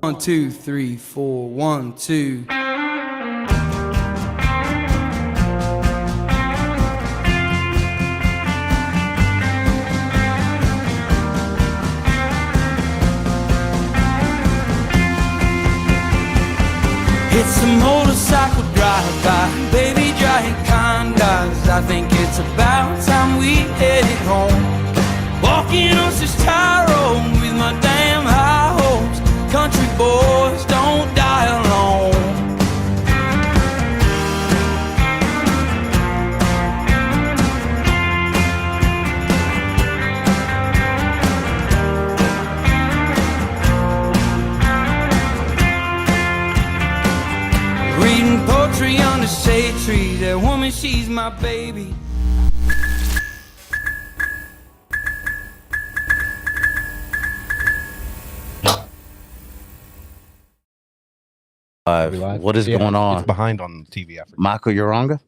1, 2, 3, 4, 1, 2. It's a motorcycle drive-by, baby giant congas. I think it's about time we headed home. Walking on this tire road with my damn high hopes. Country boys don't die alone. Reading poetry under shade trees. That woman, she's my baby. What is going on? It's behind on TV effort. Michael Uranga?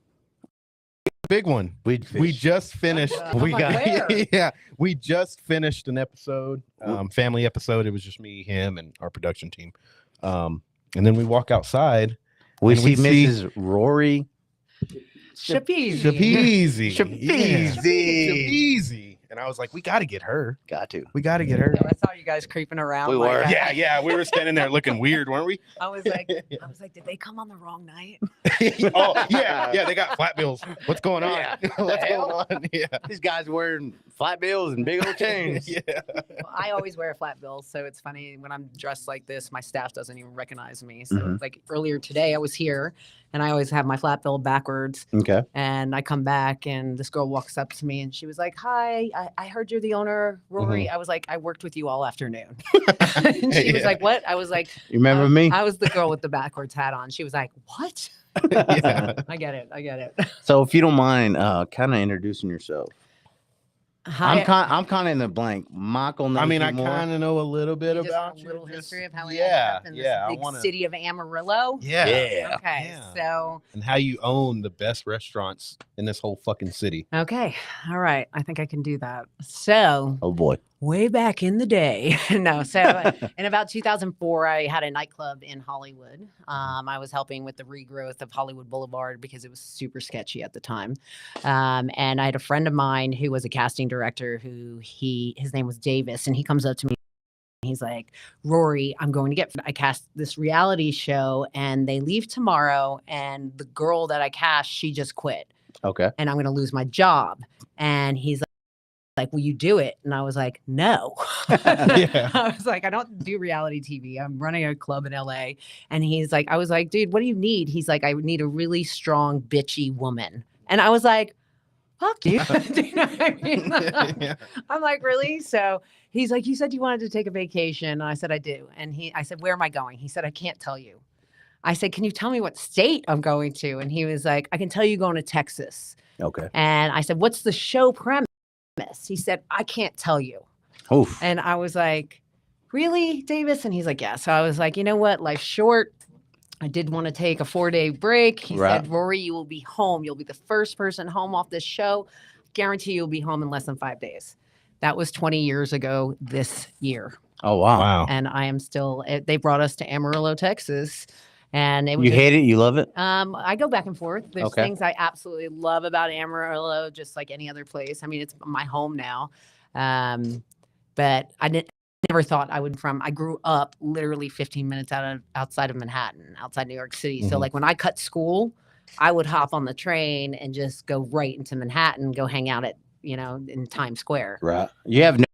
Big one. We just finished. We just finished an episode, family episode. It was just me, him, and our production team. And then we walk outside. We see Mrs. Rory Schepisi. Schepisi. And I was like, we got to get her. We got to get her. I saw you guys creeping around. We were. Yeah. We were standing there looking weird, weren't we? I was like, did they come on the wrong night? Oh, yeah. They got flat bills. What's going on? Yeah. What's going on? Yeah. These guys wearing flat bills and big old chains. Yeah. Well, I always wear a flat bill, so it's funny when I'm dressed like this, my staff doesn't even recognize me. So like earlier today, I was here and I always have my flat bill backwards. Okay. And I come back and this girl walks up to me and she was like, "Hi, I heard you're the owner, Rory." I was like, "I worked with you all afternoon." And she was like, "What?" I was like, You remember me? I was the girl with the backwards hat on. She was like, "What?" Yeah. I get it. So if you don't mind, kind of introducing yourself. Hi. I'm kind of in the blank. Michael knows I mean, you I more. kind of know a little bit Just about a you. little history of how we yeah, ended up in yeah. this big city of Amarillo. Yeah. Okay, Yeah. so And how you own the best restaurants in this whole fucking city. okay, all right. I think I can do that. So Oh boy. way back in the day, no. So in about 2004, I had a nightclub in Hollywood. I was helping with the regrowth of Hollywood Boulevard because it was super sketchy at the time. And I had a friend of mine who was a casting director who his name was Davis, and he comes up to me. He's like, "Rory, I cast this reality show and they leave tomorrow. And the girl that I cast, she just quit Okay. and I'm going to lose my job." And he's like, "Will you do it?" And I was like, "No." Yeah. I was like, "I don't do reality TV. I'm running a club in LA." And I was like, "Dude, what do you need?" He's like, "I need a really strong, bitchy woman." And I was like, "Fuck you." Do you know what I mean? Yeah. I'm like, "Really?" So he's like, "You said you wanted to take a vacation." And I said, "I do." And I said, "Where am I going?" He said, "I can't tell you." I said, "Can you tell me what state I'm going to?" And he was like, "I can tell you going to Texas." Okay. And I said, "What's the show premise?" He said, "I can't tell you." Oof. And I was like, "Really, Davis?" And he's like, "Yeah." So I was like, "You know what? Life's short. I did want to take a 4-day break." He said, "Rory, you will be home. You'll be the first person home off this show. Guarantee you'll be home in less than 5 days." That was 20 years ago this year. Oh wow. Wow. And I am still, they brought us to Amarillo, Texas. And it was You hate it? You love it? I go back and forth. There's Okay. things I absolutely love about Amarillo, just like any other place. I mean, it's my home now. But never thought I grew up literally 15 minutes outside of Manhattan, outside New York City. So like when I cut school, I would hop on the train and just go right into Manhattan, go hang out at, in Times Square. Right. You have no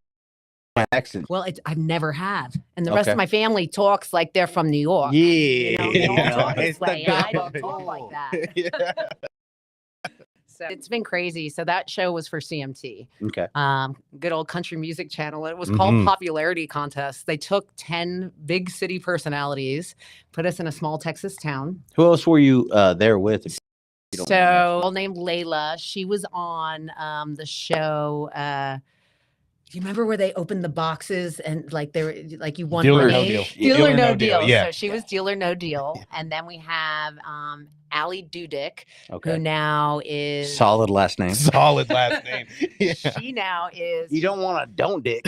accent. Well, I've never have. And the rest Okay. of my family talks like they're from New York. Yeah. They don't talk It's this the way. I don't double. talk like that. Yeah. So it's been crazy. So that show was for CMT, Okay. good old country music channel. It was called Popularity Contest. They took 10 big city personalities, put us in a small Texas town. Who else were you there with? if you don't mind So named Layla, she was on the show Do you remember where they opened the boxes and like they were like you won Deal or money? no deal. Deal or no deal. Yeah. So she was Deal or No Deal. Yeah. And then we have Allie Dudick, who Okay. now is Solid last name. Solid last name. Yeah. She now is You don't want to don't dick.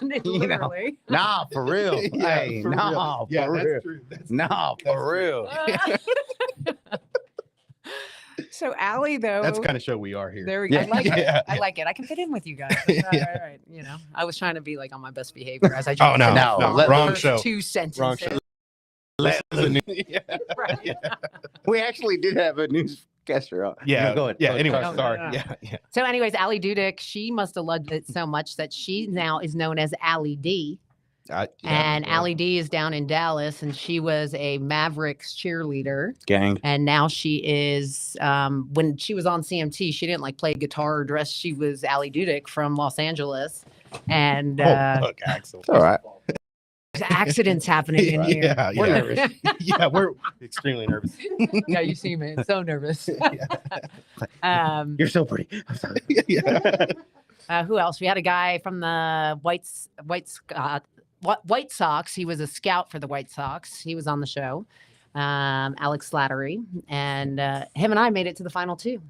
literally. Nah, for real. Yeah, Hey, for nah, real. for Yeah, real. that's true. Nah, for real. So Allie though, That's the kind of show we are here. there we go. Yeah. I like Yeah. it. I like it. I can fit in with you guys. All right. You know, I was trying to be like on my best behavior as I Oh, no, no, wrong first show. two sentences. Wrong show. This is a new- yeah. Right. We actually did have a newscaster on. Yeah. No, go ahead. Yeah. Go ahead. Anyway, No, no, sorry. no. Yeah. Yeah. So, anyways, Allie Dudick, she must have loved it so much that she now is known as Allie D. And Allie D is down in Dallas, and she was a Mavericks cheerleader. Gang. And now she is, when she was on CMT, she didn't like play guitar or dress. She was Allie Dudick from Los Angeles. And Oh, look, Axel. It's all right. there's accidents happening in here. Yeah, We're yeah. nervous. Yeah, we're extremely nervous. Yeah, you see me. So nervous. You're so pretty. I'm sorry. Yeah. Who else? We had a guy from the White Sox. He was a scout for the White Sox. He was on the show. Alex Slattery, and him and I made it to the final two.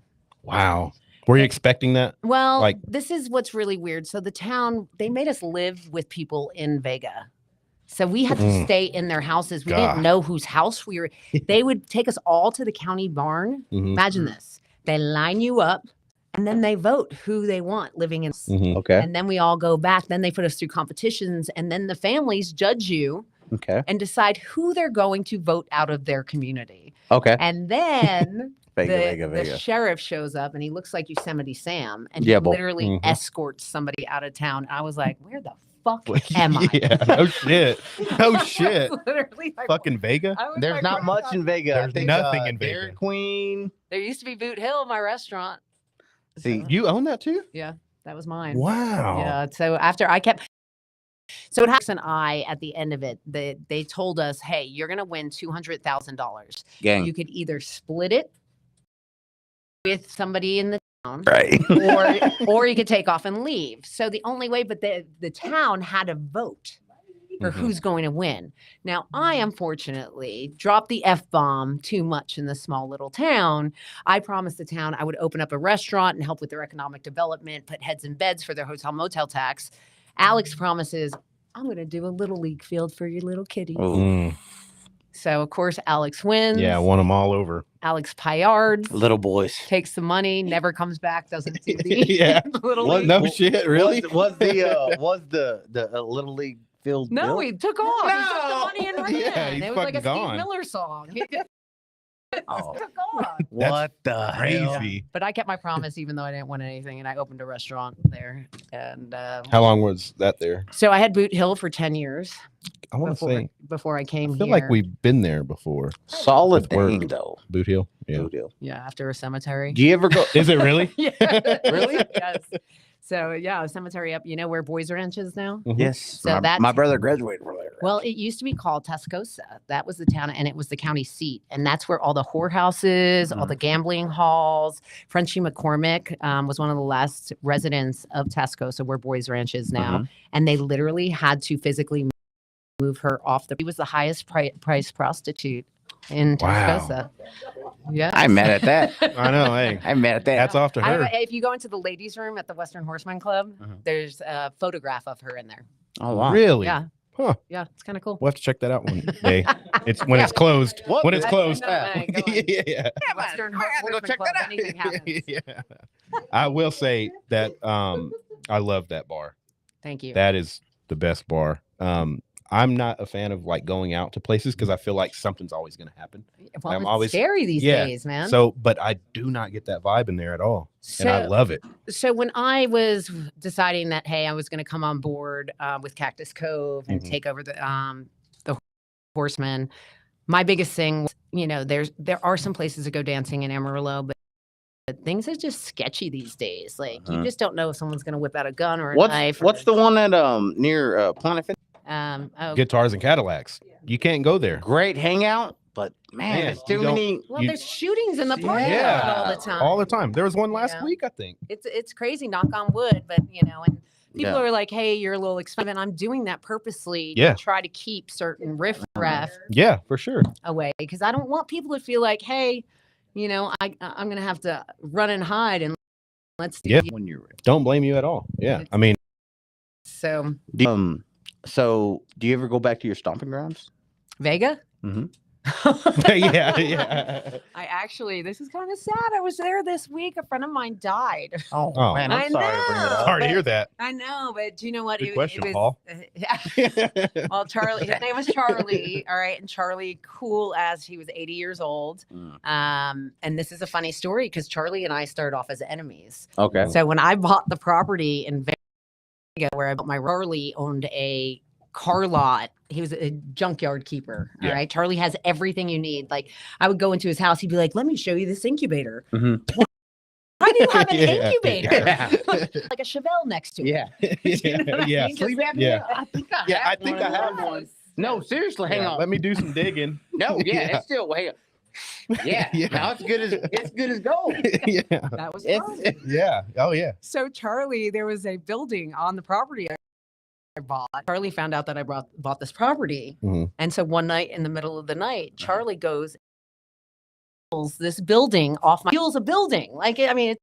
Wow. Were you expecting that? Well, Like- this is what's really weird. So the town, they made us live with people in Vega. So we had to stay in their houses. We God. didn't know whose house we were. They would take us all to the county barn. Mhm. Imagine this. They line you up and then they vote who they want living in. Mhm. Okay. And then we all go back. Then they put us through competitions. And then the families judge you Okay. and decide who they're going to vote out of their community. Okay. And then Vega, the Vega. sheriff shows up and he looks like Yosemite Sam and Yeah, he boy. literally Mhm. escorts somebody out of town. I was like, where the fuck am I? Yeah. No shit. No shit. Literally, like, Fucking Vega. I was There's like, not where much the in Vega. There's nothing in Vega. Dairy Queen. There used to be Boot Hill, my restaurant. See, You own that too? That was mine. Wow. Yeah. So after I kept, so it happened. I at the end of it, they told us, hey, you're gonna win $200,000. gang. You could either split it with somebody in the town, Right. or you could take off and leave. So the only way, but the town had to vote for Mhm. who's going to win. Now, I unfortunately dropped the F-bomb too much in this small little town. I promised the town I would open up a restaurant and help with their economic development, put heads in beds for their hotel motel tax. Alex promises, I'm going to do a little league field for your little kitty. Oh, Mm. So, of course, Alex wins. Yeah, won them all over. Alex Payard little boys. takes the money, never comes back, doesn't do the Yeah. little What- league. No shit, really? Was the little league field? No, built? he took off. He took the No. money and ran. Yeah, he's it was like a fucking gone. Steve Miller song. He just Oh. took off. What the hell? Crazy. But I kept my promise, even though I didn't win anything, and I opened a restaurant there. And How long was that there? so I had Boot Hill for 10 years I want to say, before I came I feel here. like we've been there before. Solid With work. thing though. Boot Hill. Yeah. No deal. Yeah, after a cemetery. Do you ever go? Is it really? Yeah. Really? Yes. So yeah, a cemetery up. You know where Boys Ranch is now? Mhm. Yes. So my, that's- my brother graduated from there. Well, it used to be called Tascosa. That was the town, and it was the county seat. And that's where all the whorehouses, all the gambling halls. Frenchie McCormick was one of the last residents of Tascosa, where Boys Ranch is now. And they literally had to physically move her off the. He was the highest price prostitute in Wow. Tascosa. Yeah. I'm mad at that. I know. Hey, I'm mad at that. that's off to her. If you go into the ladies' room at the Western Horseman Club, Mhm. there's a photograph of her in there. Oh wow. Really? Yeah. Huh. Yeah, it's kind of cool. We'll have to check that out one day. It's when it's closed. What? When it's I- closed. no, I go on. Yeah. Western I gotta go Horseman check Club, that out. anything happens. Yeah. I will say that I love that bar. Thank you. That is the best bar. I'm not a fan of like going out to places because I feel like something's always going to happen. Well, I'm it's always- scary these yeah, days, man. So, but I do not get that vibe in there at all, and I love it. So when I was deciding that, hey, I was going to come on board with Cactus Cove and Mhm. take over the Horsemen, my biggest thing was, there are some places to go dancing in Amarillo, but things are just sketchy these days. Like you Mhm. just don't know if someone's going to whip out a gun or a What's knife. what's the one at near Planet Fitness? Oh, Guitars and Cadillacs. You can't go there. Great hangout, but man, Man, it's too you don't- many. Well, there's shootings in the parking Yeah. lot all the time. All the time. There was one last Yeah. week, I think. It's crazy, knock on wood, but and people Yeah. are like, hey, you're a little expensive. And I'm doing that purposely Yeah. to try to keep certain riffraff Yeah, for sure. away because I don't want people to feel like, hey, I'm gonna have to run and hide and let's do Yeah. When you're Don't blame you at all. Yeah. I mean, so so do you ever go back to your stomping grounds? Vega. Mm-hmm. yeah. I actually, this is kind of sad. I was there this week. A friend of mine died. Oh, Oh. man, I I'm sorry to bring it know. up. Sorry to but- hear that. I know, but do you know what? Good question, was, Paul. Well, Charlie, his name was Charlie. All right. And Charlie, cool as he was 80 years old. And this is a funny story because Charlie and I started off as enemies. Okay. So when I bought the property in Vega, where I bought my Rory owned a car lot. He was a junkyard keeper. All Yeah. right. Charlie has everything you need. Like I would go into his house. He'd be like, let me show you this incubator. Mhm. Why do you have an Yeah. incubator? Yeah. Like a Chevelle next to it. Yeah. You know what I Yeah. mean? 'Cause- Sleep apnea? Yeah. I think I Yeah, I have think one I of have those. one. No, seriously, hang Yeah, on. Let me do some digging. No, yeah, Yeah. it's still hang on. Yeah, Yeah. now it's good as gold. Yeah. That was It's, fun. Yeah. Oh, yeah. So Charlie, there was a building on the property I bought. Charlie found out that I bought this property. Mhm. And so one night in the middle of the night, Charlie goes, pulls this building off my heels a building. Like, I mean, it's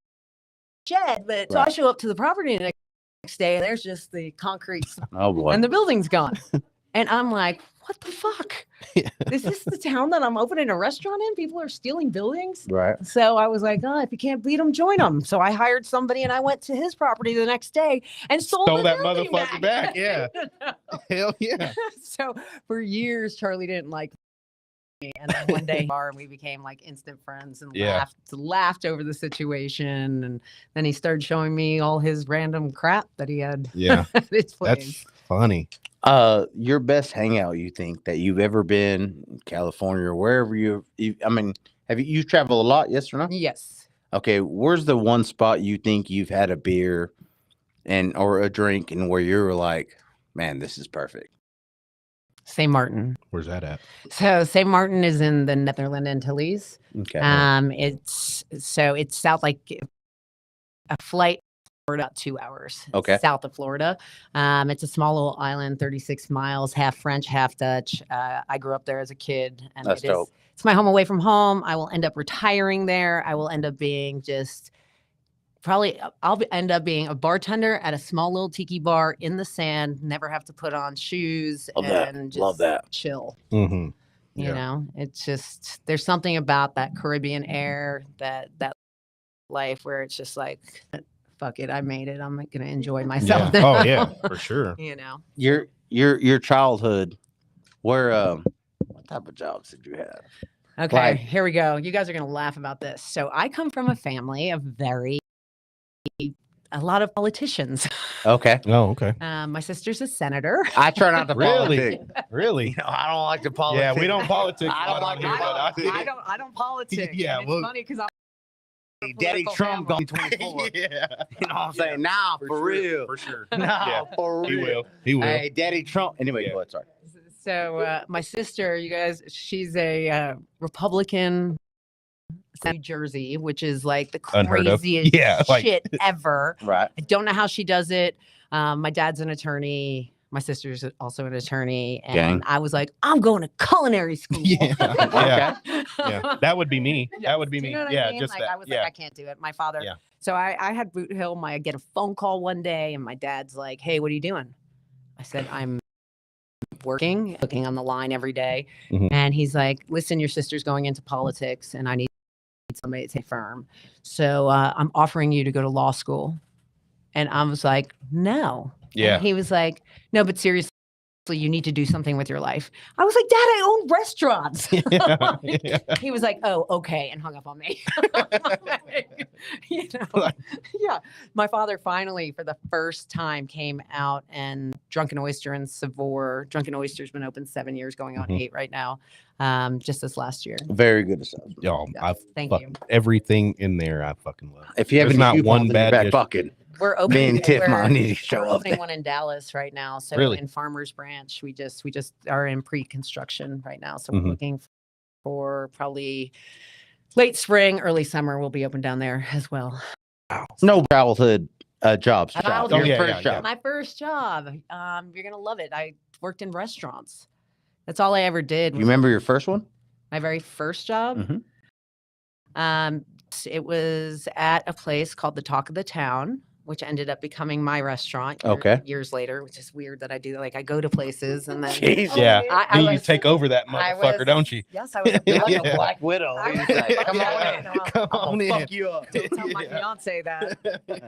a shed, but so I show up to the property the next day and there's just the concrete oh boy. and the building's gone. And I'm like, what the fuck? Yeah. Is this the town that I'm opening a restaurant in? People are stealing buildings. Right. So I was like, oh, if you can't beat them, join them. So I hired somebody and I went to his property the next day and sold Stole the that building motherfucker back, yeah. Hell yeah. So for years, Charlie didn't like me. And then one day and we became like instant friends and Yeah. laughed over the situation. And then he started showing me all his random crap that he had Yeah. at his place. That's funny. Your best hangout you think that you've ever been in California or wherever I mean, have you traveled a lot, yes or no? Yes. Okay, where's the one spot you think you've had a beer or a drink and where you were like, man, this is perfect? St. Martin. Where's that at? So St. Martin is in the Netherlands Antilles. Okay. It's south, like a flight for about 2 hours. Okay. South of Florida. It's a small little island, 36 miles, half French, half Dutch. I grew up there as a kid, and That's dope. it's my home away from home. I will end up retiring there. I will end up being end up being a bartender at a small little tiki bar in the sand, never have to put on shoes Love that. and just Love that. chill. Mm-hmm. You Yeah. know, it's just there's something about that Caribbean air, that life where it's just like, fuck it, I made it. I'm gonna enjoy myself. Yeah. now. Oh, yeah, for sure. You know, Your childhood, where what type of jobs did you have? okay, Like- here we go. You guys are gonna laugh about this. So I come from a family of a lot of politicians. Okay. Oh, okay. My sister's a senator. I try not to Really? politic. Really? You know, I don't like to politics. Yeah, we don't politics. I don't like I don't politics. Yeah, and it's well- funny because I'm Daddy political Trump family. gone 24. Yeah. You know what I'm saying? Nah, for sure, real. For sure. No, Yeah. for real. He will. He will. Hey, Daddy Trump. Anyway, Yeah. go ahead, sorry. So my sister, you guys, she's a Republican, New Jersey, which is like the Unheard of. craziest Yeah, like- shit ever. Right. I don't know how she does it. My dad's an attorney. My sister's also an attorney, and Gang. I was like, I'm going to culinary school. Yeah. Yeah. Okay. Yeah. That would be me. Yes. That would be Do me. you know what Yeah. I mean? Just Like, that. I was yeah. like, I can't do it. My father. Yeah. So I had Boot Hill. I get a phone call one day, and my dad's like, "Hey, what are you doing?" I said, "I'm working, looking on the line every day." Mhm. And he's like, "Listen, your sister's going into politics, and I need somebody to take firm. So I'm offering you to go to law school." And I was like, "No." Yeah. And he was like, "No, but seriously, you need to do something with your life." I was like, "Dad, I own restaurants." Yeah. Yeah. He was like, "Oh, okay," and hung up on me. You know, yeah. My father finally, for the first time, came out and Drunken Oyster in Savour. Drunken Oyster's been open 7 years, going on Mhm. 8 right now. Just this last year. Very good assessment. Y'all, Yeah, I thank fuck you. everything in there. I fucking love. If you have There's any not coupons one in your bad back dish. pocket, We're me opening. and Tiff we're- might need to show We're up opening there. one in Dallas right now. So Really? in Farmers Branch, we just are in pre-construction right now. So Mhm. we're looking for probably late spring, early summer. We'll be open down there as well. No childhood jobs. Childhood. Your Yeah, first yeah, job. My first job. You're gonna love it. I worked in restaurants. That's all I ever did. You remember your first one? My very first job. Mhm. It was at a place called the Talk of the Town, which ended up becoming my restaurant Okay. years later, which is weird that I do. Like I go to places and then Jeez. Yeah. I You was- take over that I motherfucker, was- don't you? Yes, I was. Yeah. A Black Widow. I was He's like, like, come on in. Come I'm on gonna in. fuck you up. Don't tell my Yeah. fiance that.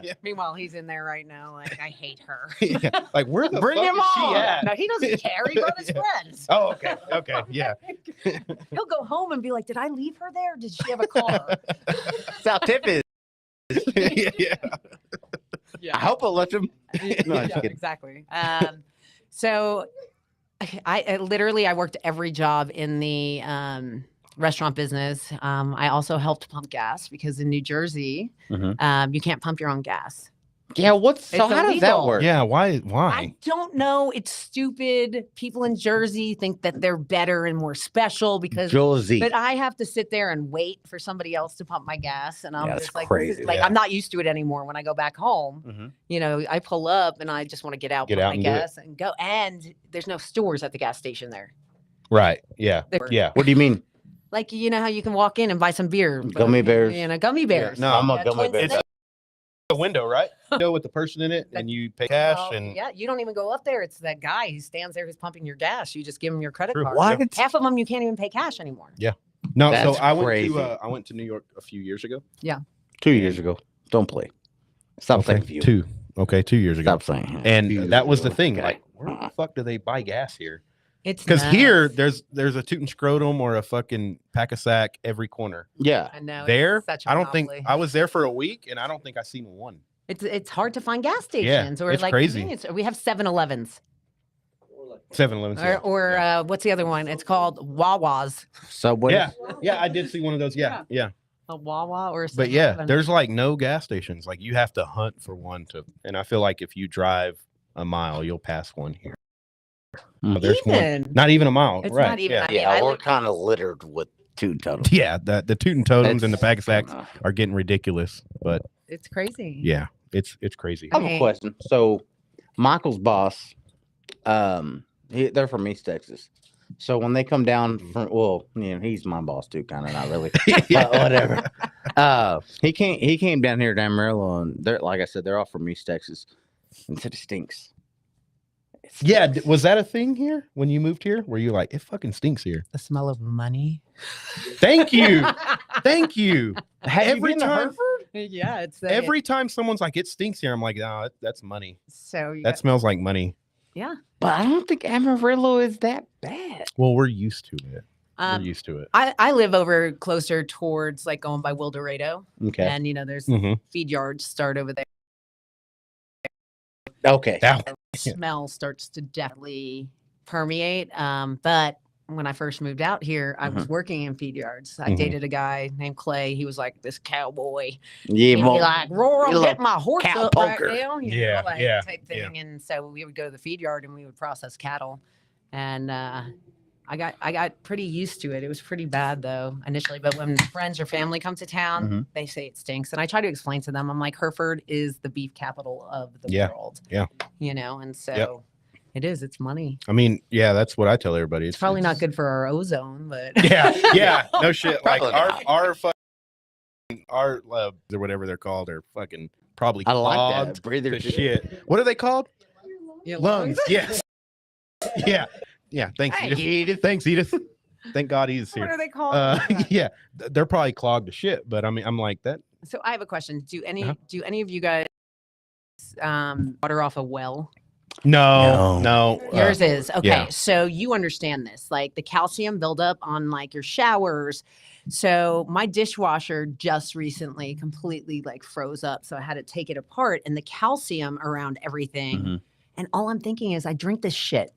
Yeah. Meanwhile, he's in there right now. Like I hate her. Yeah. Like, where the Bring fuck him is she on. at? No, he doesn't care. He brought his friends. Oh, okay. Okay. Yeah. He'll go home and be like, "Did I leave her there? Did she have a car?" That's how Tip is. Yeah. I hope I'll let him. No, I'm just kidding. Exactly. So I literally I worked every job in the restaurant business. I also helped pump gas because in New Jersey, you can't pump your own gas. Yeah, so It's how does that illegal. work? Yeah. Why? I don't know. It's stupid. People in Jersey think that they're better and more special because Josie. but I have to sit there and wait for somebody else to pump my gas. And I'm Yeah, just that's like, crazy. like Yeah. I'm not used to it anymore. When I go back home, Mhm. you know, I pull up and I just want to get out, Get put out my and do it. gas and go. And there's no stores at the gas station there. Right. Yeah. They were- Yeah. What do you mean? Like, you know how you can walk in and buy some beer. Gummy bears. You know, gummy bears. No, I'm a Yeah, gummy Twin bear. Snakes. A window, right? Window with the person in it, and you pay cash Well, and yeah, you don't even go up there. It's that guy who stands there who's pumping your gas. You just give him your credit True. card. What? Half of them you can't even pay cash anymore. no. That's So I went crazy. to I went to New York a few years ago. 2 years ago. Don't play. Stop Okay, saying view. 2 years ago. Stop saying. And 2 years that was the ago. thing. Okay. Like, where the fuck do they buy gas here? It's Because nuts. here, there's a Toot and Scrotum or a fucking pack of sack every corner. Yeah. I know. it's There, such a I don't think monopoly. I was there for a week, and I don't think I seen one. It's hard to find gas Yeah, stations or it's like crazy. convenience. We have 7-Elevens 7-Elevens. or what's the other one? It's called Wawa's. Subway. Yeah, I did see one of those. Yeah. A Wawa or a But yeah, 7-Eleven. there's like no gas stations. Like you have to hunt for one to, and I feel like if you drive a mile, you'll pass one here. Mm. There's one, Even. not even a mile. It's right? not even. Yeah. I mean, Yeah, I we're live- kind of littered with two totems. Yeah, the Toot and Totems and the pack of sacks I are getting ridiculous. But It's crazy. yeah, it's crazy. have Okay. a question. So, Michael's boss, they're from East Texas. So when they come down from, well, you know, he's my boss too, kind of, not really, but whatever. He came down here to Amarillo, and they're, like I said, they're all from East Texas, and said it stinks. Yeah, was that a thing here when you moved here? Were you like, it fucking stinks here? The smell of money. Thank you, thank you. Have you Every been to time, Hereford? Yeah, it's the, every time someone's like, it stinks here, I'm like, no, that's money. so you That got- smells like money. yeah. But I don't think Amarillo is that bad. Well, we're used to it. We're Um, used to it. I live over closer towards like going by Wildorado, Okay. and you know there's Mm-hmm. feed yards start over there. Okay. That, Yeah. Smell starts to definitely permeate. But when I first moved out here, I was working in feed yards. I Mhm. dated a guy named Clay. He was like this cowboy. Yeah, He'd be well, like, "Roar, you I'm little getting my horse cow up right poker." now," you know, Yeah, like yeah, type yeah. thing. And so we would go to the feed yard and we would process cattle. And I got pretty used to it. It was pretty bad though initially, but when friends or family come to town, Mhm. they say it stinks. And I try to explain to them, I'm like, Hereford is the beef capital of the Yeah, world. yeah. You know, and so it is. It's money. I mean, yeah, that's what I tell everybody. It's probably not good for our ozone, but Yeah, no shit. Like Probably not. our fucking our or whatever they're called are fucking probably I like clogged that. Breather to shit. What are they called? Your Lungs. Yes. Yeah. Yeah. Thanks, Hey, Edith. Thanks, Edith. Thank God he's What here. are they called? Yeah, they're probably clogged to shit. But I mean, I'm like that. So I have a question. Do any Uh-huh. of you guys water off a well? No. Yours is okay. yeah. So you understand this, like the calcium buildup on like your showers. So my dishwasher just recently completely like froze up. So I had to take it apart and the calcium around everything. Mhm. And all I'm thinking is I drink this shit.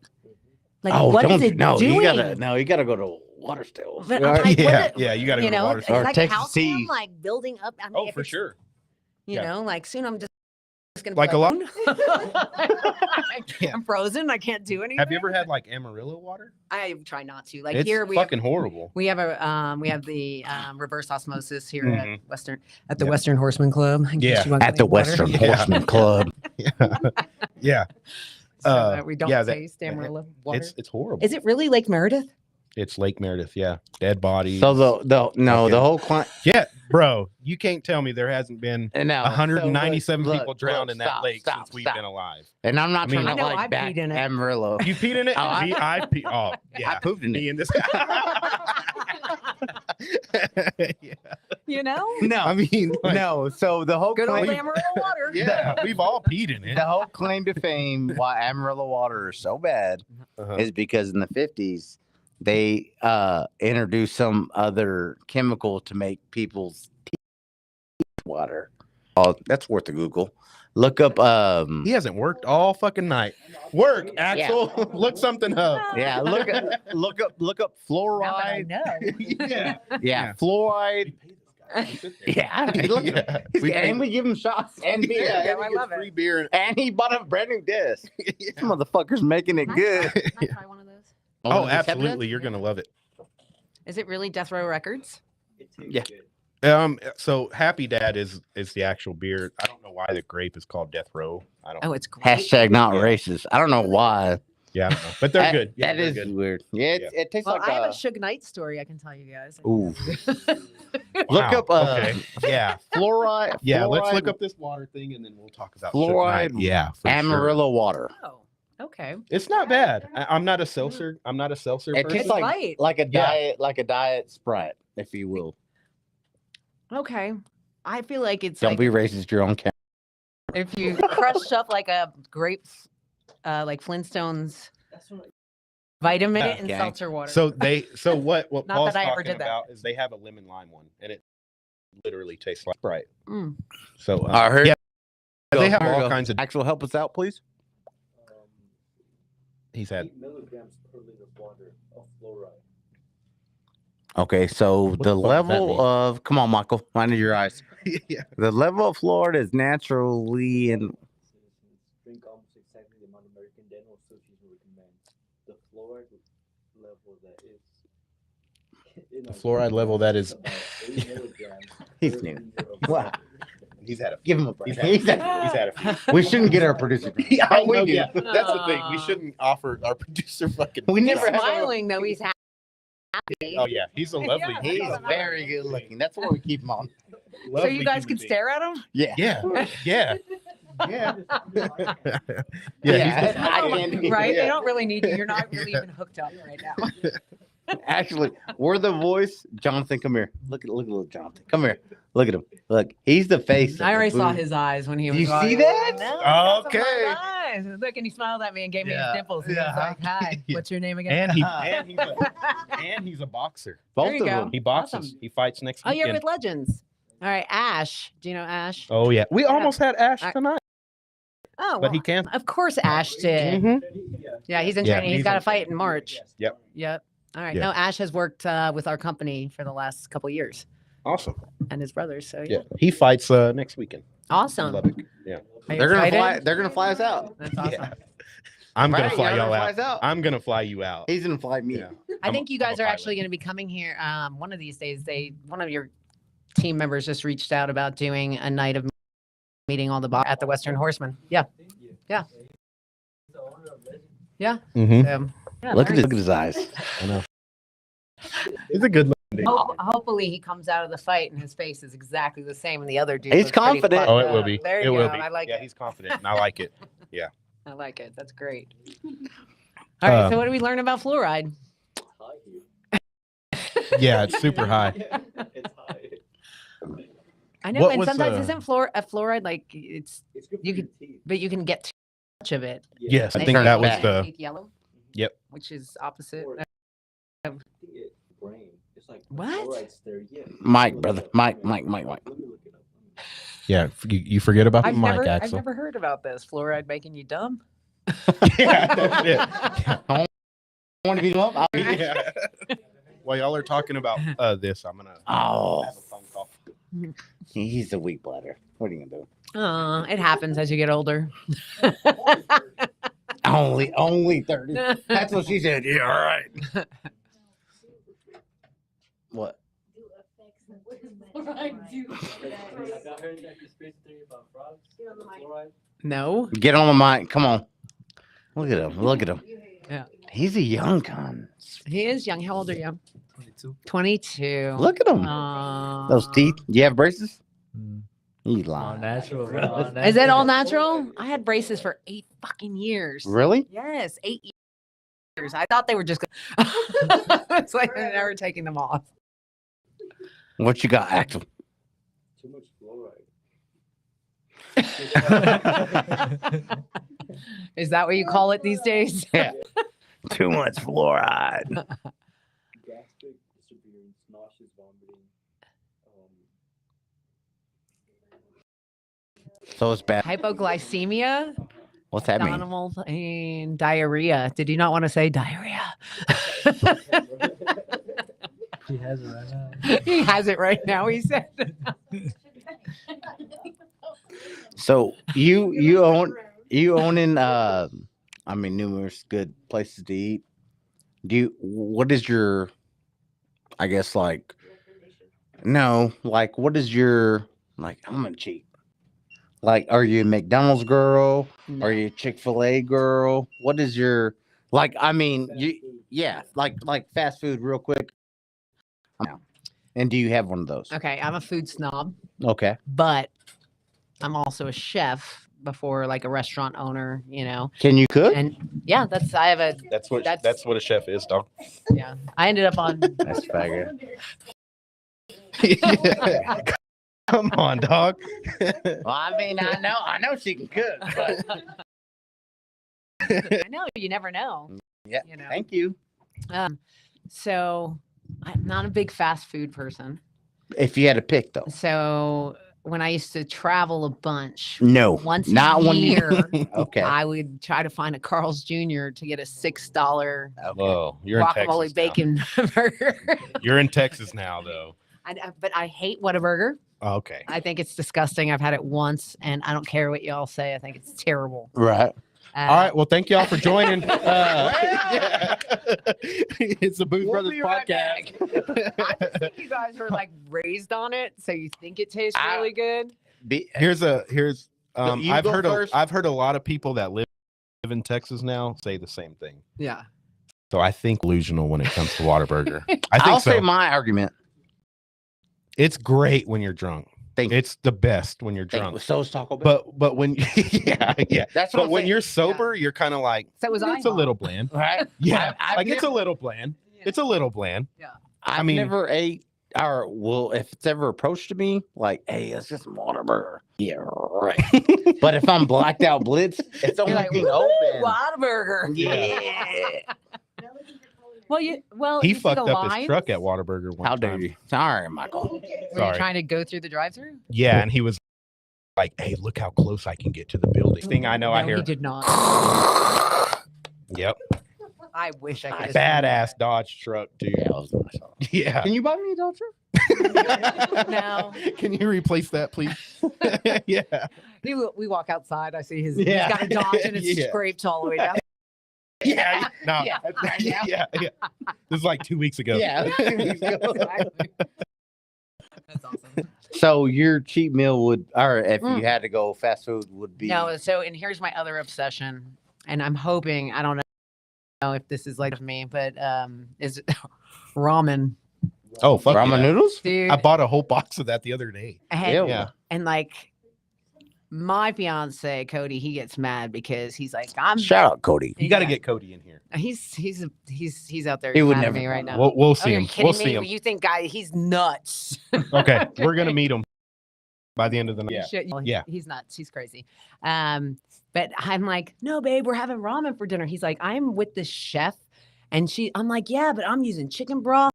Like Oh, what is don't it no, doing? you gotta go to water stills. But Or- I'm like, Yeah, what- yeah, you gotta you go to know, water is store. Or that Texas calcium Seas. like building up? I mean, Oh, if for it's, sure. You Yeah. know, like soon I'm just gonna Like be a lot- I'm frozen. I can't do anything. Have you ever had like Amarillo water? I try not to. Like It's here we fucking horrible. we have the reverse osmosis here Mhm. at the Western Horseman Club. in case Yeah. you want At the clean water. Western Yeah. Horseman Club. Yeah. So that we don't yeah, taste Amarillo water. It's horrible. Is it really Lake Meredith? It's Lake Meredith. Yeah. Dead bodies. So the whole client. Yeah, bro, you can't tell me there hasn't been No, 197 so look, people drowned look, in that stop, lake stop, since we've stop. been alive. And I'm not I mean- trying I to know, like I back peed in it. Amarillo. You peed in it? Oh, I- I peed. Oh, yeah. I pooped in Me it. in this. Yeah. You know? No, I mean, like, no. So the whole Good old claim, Amarillo water. yeah, we've all peed in it. the whole claim to fame why Amarillo water is so bad Uh-huh. is because in the 50s they introduced some other chemical to make people's teeth water. Oh, that's worth a Google. Look up He hasn't worked all fucking night. Work, Axel. Look something up. yeah, look up Now that I fluoride. know. Yeah. Yeah, fluoride. Yeah, look at Yeah. and we give him shots and beer. Yeah, and I he love gets it. free beer. And he bought a brand new desk. This motherfucker's making it Can I good. try- can I try one of those? Oh, is this happening? absolutely. You're gonna love it. Is it really Death Row Records? Yeah. So Happy Dad is the actual beer. I don't know why the grape is called Death Row. I don't. Oh, it's great. Hashtag not Yeah. racist. I don't know why. Yeah, I don't know. But they're good. Yeah, That they're is good. weird. Yeah, it tastes Well, like I have a Suge Knight story I can tell you guys. Ooh. Look Wow, up okay. Yeah. fluoride. Yeah, let's fluoride look up this water thing and then we'll talk about Fluoride Suge Knight. Yeah, for sure. Amarillo water. Oh, okay. It's not bad. I'm not a seltzer. I'm not a seltzer It person. tastes light. like a Yeah. diet Sprite, if you will. Okay. I feel like it's Don't like be racist. Your own camera. if you crushed up like a grape, like Flintstones vitamin Yeah, it in gang. seltzer water. So what Not Paul's that I ever talking did that. about is they have a lemon lime one and it literally tastes like Sprite. Mm. So I heard. yeah, they have Here we all go. kinds of. Actual help us out, please. He's had. 8 milligrams per liter of water of fluoride. Okay, so the the fuck does that mean? level of come on, Michael, mind your eyes. Yeah. The level of fluoride is naturally in Citizens drink almost exactly the amount American Dental Association recommends. The fluoride level that is. The fluoride level that is- about 8 milligrams He's per new. liter of Wow. water. He's had a. give him a break. He's had a few. We shouldn't get our producer. Yeah, I We know, do. yeah. That's the thing. We shouldn't offer our producer fucking. We He's never had a- smiling though. He's happy. Oh yeah, he's a lovely. Yeah, He's very good looking. That's why we keep him on. So you guys can stare at him? Yeah. Yeah, yeah, yeah. Yeah, he's the- I can't- Right? yeah. They don't really need you. You're not really even hooked up right now. Actually, we're the voice. Jonathan, come here. Look at little Jonathan. Come here. Look at him. Look, he's the face. of I the already saw booth. his eyes when he was. You see walking. that? No, I saw Okay. his eyes. Look, and he smiled at me and gave me Yeah, his dimples. And yeah. he was like, "Hi, Yeah. what's your name again?" And he's a boxer. Both There you of go. them. He boxes. Awesome. He fights next Oh, you're weekend. with Legends. All right, Ash. Do you know Ash? Oh yeah, we almost had Ash I- tonight, Oh, but well, he can't. of course Ash did. Mhm. Yeah, he's in Yeah, training. He's he's got in a fight training. in March. Yep. Yep. All right. Yeah. No, Ash has worked with our company for the last couple of years Awesome. and his brothers. So Yeah, he fights next weekend. in awesome. Lubbock. Yeah, Are you They're gonna excited? fly. They're gonna fly us out. That's awesome. Yeah. I'm gonna Right, fly you're y'all gonna out. fly us out. I'm gonna fly you out. He's gonna fly me. Yeah. I think you I'm a guys are pilot. actually going to be coming here. One of these days, one of your team members just reached out about doing a night of meeting all the at the Western Horseman. Yeah. Yeah. Yeah. Mhm. Yeah, Look at very- his eyes. I know. He's a good looking dude. Hopefully he comes out of the fight and his face is exactly the same. And the other dude. He's looks pretty confident. fucked Oh, it will up. be. There It you will go. be. I like Yeah, it. he's confident, and I like it. I like it. That's great. All right. Um, So what do we learn about fluoride? High here. Yeah, it's super high. It's high. I know, What and was, sometimes uh, isn't fluoride like it's, It's good for You your could- teeth. but you can get too much of it. Yes, I Makes think turns that was bad. the. teeth yellow. Yep. Which is opposite. Or- I think it's brain. It's like the What? fluoride's there, yeah. Mike, Look brother. it up. Mike. Let me look it up. Yeah, you forget about the I've mic, never Axel. heard about this. Fluoride making you dumb. Yeah, that's it. Want to beat him up? Yeah. While y'all are talking about this, I'm gonna Oh, have a phone call. he's a weak bladder. What are you gonna do? It happens as you get older. Only 30. That's what she said. Yeah, all right. What? I got heard that conspiracy theory about frogs. Fluoride. No. Get on the mic. Come on. Look at him. Look at him. Yeah. He's a young gun. He is young. How old are you? 22. 22. Look at him. Those teeth. Do you have braces? You All lying. natural, bro. All Is it all natural. natural? I had braces for 8 fucking years. Really? Yes, 8 years. I thought they were just. It's like they're never taking them off. What you got, Axel? Too much fluoride. Is that what you call it these days? Yeah. Too much fluoride. Gastric disappearance, nauseous, vomiting. So it's bad. Hypoglycemia, What's that mean? abdominal pain, diarrhea. Did you not want to say diarrhea? He has it right now. He has it right now. He said. So you own in numerous good places to eat. What is your, I guess, like, no, like, what is your, like, I'm gonna cheat. Like, are you a McDonald's girl? Are you a Chick-fil-A girl? What is your, like, yeah, like fast food real quick. And do you have one of those? Okay, I'm a food snob, Okay. but I'm also a chef before like a restaurant owner, Can you cook? And yeah, I have a, That's what That's- a chef is, dog. yeah, I ended up on, That's faggot. Come on, dog. Well, I know she can cook, but I know, you never know. yeah. You know. Thank you. So I'm not a big fast food person. If you had to pick, though. So when I used to travel a bunch, No. once not a one year, Okay. I would try to find a Carl's Jr. to get a $6 Whoa, you're in guacamole Texas now. bacon burger. You're in Texas now, though. But I hate Whataburger. Oh, okay. I think it's disgusting. I've had it once, and I don't care what y'all say. I think it's terrible. Right. All right. Well, thank y'all for joining. Yeah. It's the Booth Brothers be right podcast. I just think you guys were like raised on it, so you think it tastes really good. Here's you I've go heard first. I've heard a lot of people that live in Texas now say the same thing. Yeah. So I think delusional when it comes to Whataburger. I think I'll so. say my argument. It's great when you're drunk. Thank you. It's the best when you're Thank you. drunk. So is Taco Bell. But when yeah. That's what But I'm when saying. you're sober, you're kind of like So was it's a little bland. Right. Yeah. I've It's a never- little bland. It's a little bland. I've mean- never ate, or well, if it's ever approached to me, like, hey, it's just Whataburger. Yeah, right. But if I'm blacked out blitz, it's only like, thing "Woo, open. Whataburger. Yeah. Well, He you see fucked the up his lines? truck at Whataburger one How time. dare you? Sorry, Michael. Were you Sorry. trying to go through the drive-through? Yeah, and he was like, "Hey, look how close I can get to the building." Thing I know, I No, hear. he did not. Yep, I wish I could. badass Dodge truck, dude. Yeah, it was nice. Yeah. Can you buy me a Dodge truck? No. Can you replace that, please? Yeah. We walk outside. I see Yeah. he's got a Dodge and it's Yeah. scraped all the way down. Yeah. No. Yeah. Yeah. Yeah. This is like 2 weeks ago. Yeah. Exactly. That's awesome. So your cheat meal would, or if Mm. you had to go fast food, would be No, and here's my other obsession, and I'm hoping I don't know if this is like me, but is ramen, Oh, fuck ramen yeah. noodles. dude. I bought a whole box of that the other day. and, Yeah. and like my fiance Cody, he gets mad because he's like, I'm Shout out, Cody. You got to Yeah. get Cody in here. he's out there. He would mad at never me right come now. We'll see Oh, you're him. kidding We'll me? see him. You think he's nuts? Okay, we're gonna meet him by the end of the night. Yeah. Shit, Yeah. He's nuts. He's crazy. But I'm like, no, babe, we're having ramen for dinner. He's like, I'm with this chef. And I'm like, yeah, but I'm using chicken broth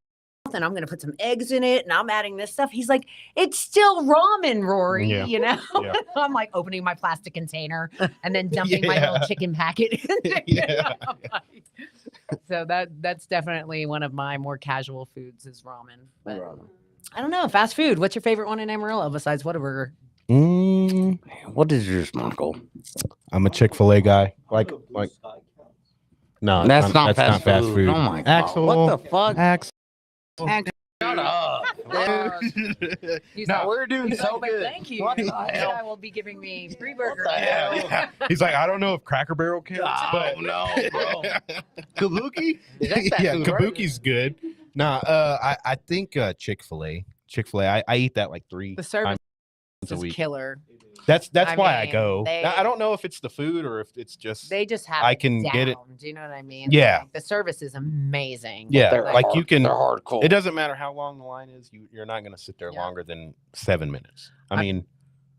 and I'm going to put some eggs in it and I'm adding this stuff. He's like, it's still ramen, Rory, Yeah. you know? Yeah. I'm like opening my plastic container and then dumping my Yeah. little chicken packet in there. Yeah. I'm like- so that's definitely one of my more casual foods is ramen. But I don't know. Fast food. What's your favorite one in Amarillo besides Whataburger? Mm, What is yours, Michael? I'm a Chick-fil-A guy. Like No, That's not that's fast food. Oh my god! Axel, What the fuck? Axel. Shut up. He's No, like, we're doing he's so like, "But good. thank you. What the This hell? guy will be giving me free burger. the hell? Yeah. He's like, I don't know if Cracker Barrel counts, but no, bro. Kabuki? yeah, Kabuki's good. Nah, I think Chick-fil-A. I eat that like 3 The service times a is week. killer. That's I why I mean, go. they- Now, I don't know if it's the food or if it's just They just have I it can down. get it. Do you know what I mean? Yeah. Like, the service is amazing. Yeah, They're like you can. They're hardcore. It doesn't matter how long the line is. You're not going to sit there Yeah. longer than 7 minutes. I mean,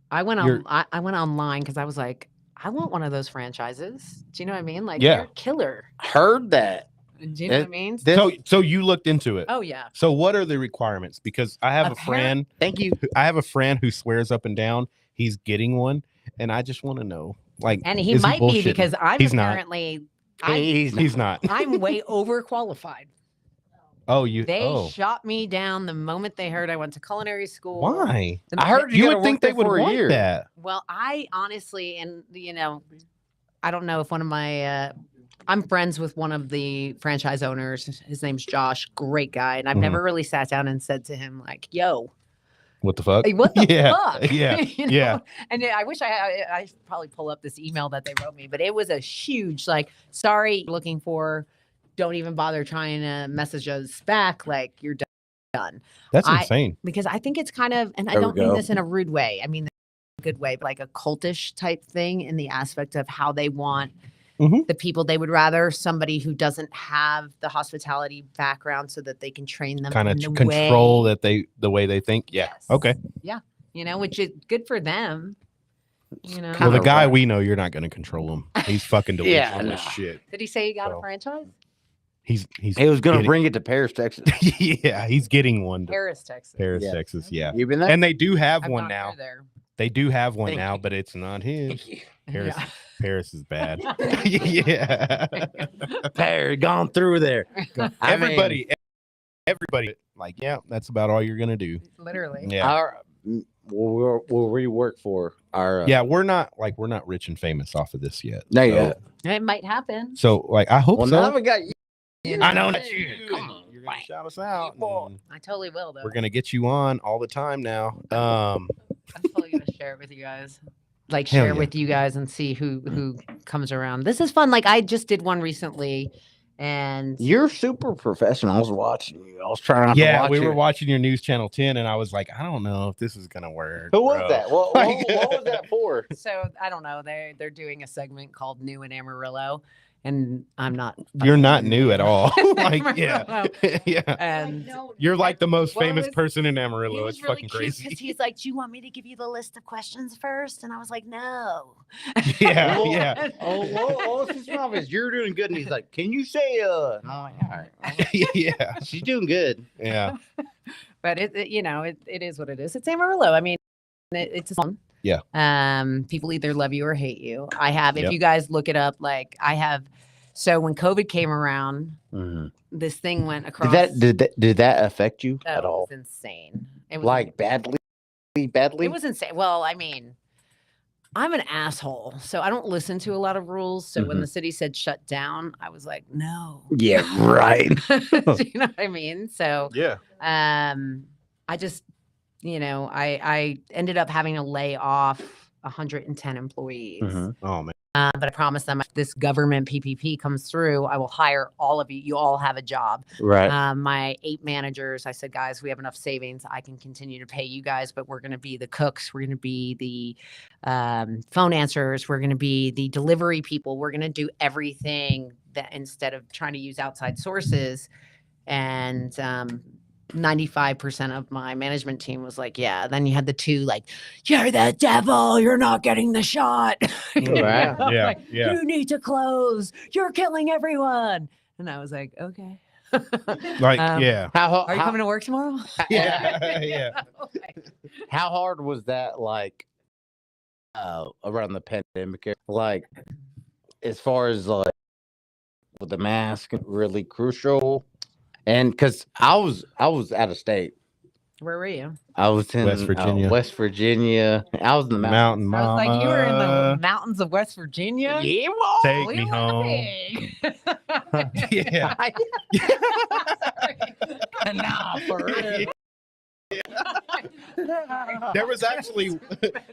I went You're- on. I went online because I was like, I want one of those franchises. Do you know what I mean? Like, Yeah. they're killer. Heard that. Do you know what I mean? so you looked into it. Oh yeah. So what are the requirements? Because I have a friend. Thank you. I have a friend who swears up and down he's getting one, and I just want to know, like, And he is might be bullshitting? because I'm He's not. apparently He's not. I'm way overqualified. Oh, you. They Oh, shot me down the moment they heard I went to culinary school. why? The I heard You gotta would think work they there would for a want year. that. Well, I honestly, and I don't know if one of my, I'm friends with one of the franchise owners. His name's Josh, great guy, and I've Mhm. never really sat down and said to him like, "Yo, What the fuck? like, what the Yeah, fuck?" yeah, You know? yeah. And I wish I should probably pull up this email that they wrote me, but it was a huge like, "Sorry, looking for. Don't even bother trying to message us back. Like you're done." That's I- insane. Because I think it's kind of, and I There we don't mean go. this in a rude way. I mean in a good way, but like a cultish type thing in the aspect of how they want Mhm. the people. They would rather somebody who doesn't have the hospitality background so that they can train them Kind of in the control way, the way they think. Yeah. Yes. Okay. which is good for them. You know, Well, the Kinda guy right. we know, you're not going to control him. He's fucking delusional Yeah, no. as shit. did he say he got So- a franchise? He's He was gonna getting- bring it to Paris, Texas. yeah, he's getting one to Paris, Texas. Paris, Yeah. Texas. Yeah. You been there? And they do have I've one gone now. through there. They do have one Thank now, you. but it's not his. Thank you. Paris, Yeah. Paris is bad. yeah. Paris, gone through there. I mean, Everybody, like, yeah, that's about all you're gonna do. Literally. Yeah. our will we work for our Yeah, we're not rich and famous off of this yet. No, So- yeah. It might happen. So, like, I hope Well, so. now we got you. I know that that you- you. come on, You're gonna man. shout us out. and I totally will though. We're gonna get you on all the time now. I'm totally gonna share it with you guys. Like Hell share yeah. with you guys and see who comes around. This is fun. Like I just did one recently, and You're super professional. I was watching you. I was trying not to Yeah, watch we you. were watching your news channel 10, and I was like, I don't know if this is gonna work. Who was bro. that? What was that for? so I don't know. They're doing a segment called New in Amarillo, and I'm not. You're not fucking new at all. like, Amarillo. yeah, yeah. And You're like the most Well, it famous was- person in he Amarillo. was It's really fucking cute crazy. because he's like, "Do you want me to give you the list of questions first?" And I was like, "No." Yeah, Well, yeah. Oh, it's obvious. You're doing good. And he's like, can you say, And I'm like, all right. yeah, She's doing good. yeah. But it is what it is. It's Amarillo. I mean, it's fun. Yeah. People either love you or hate you. I have, if Yep. you guys look it up, like I have. So when COVID came around, Mhm. this thing went across. Did that affect you Oh, at all? It was insane. It was Like badly? It was insane. Well, I mean, I'm an asshole, so I don't listen to a lot of rules. So when Mhm. the city said shut down, I was like, no. Yeah, right. Do you know what I mean? So Yeah. I just, I ended up having to lay off 110 employees. Mhm. Oh man. But I promised them if this government PPP comes through, I will hire all of you. You all have a job. Right. My 8 managers, I said, guys, we have enough savings. I can continue to pay you guys, but we're going to be the cooks. We're going to be the phone answerers. We're going to be the delivery people. We're going to do everything that instead of trying to use outside sources. And 95% of my management team was like, yeah. Then you had the 2 like, you're the devil. You're not getting the shot. You know? Right. Yeah, Like, yeah. You need to close. You're killing everyone. And I was like, okay. Like, Um, yeah. Are you coming to work tomorrow? Yeah, yeah. How hard was that? Like, around the pandemic, like, as far as like with the mask, really crucial. And because I was out of state Where were you? I was in West Virginia. West Virginia. I was in the mountains. Mountain I was Mama. like, you were in the mountains of West Virginia. Yeah, well, Take me home. Yeah. Nah, for real. There was actually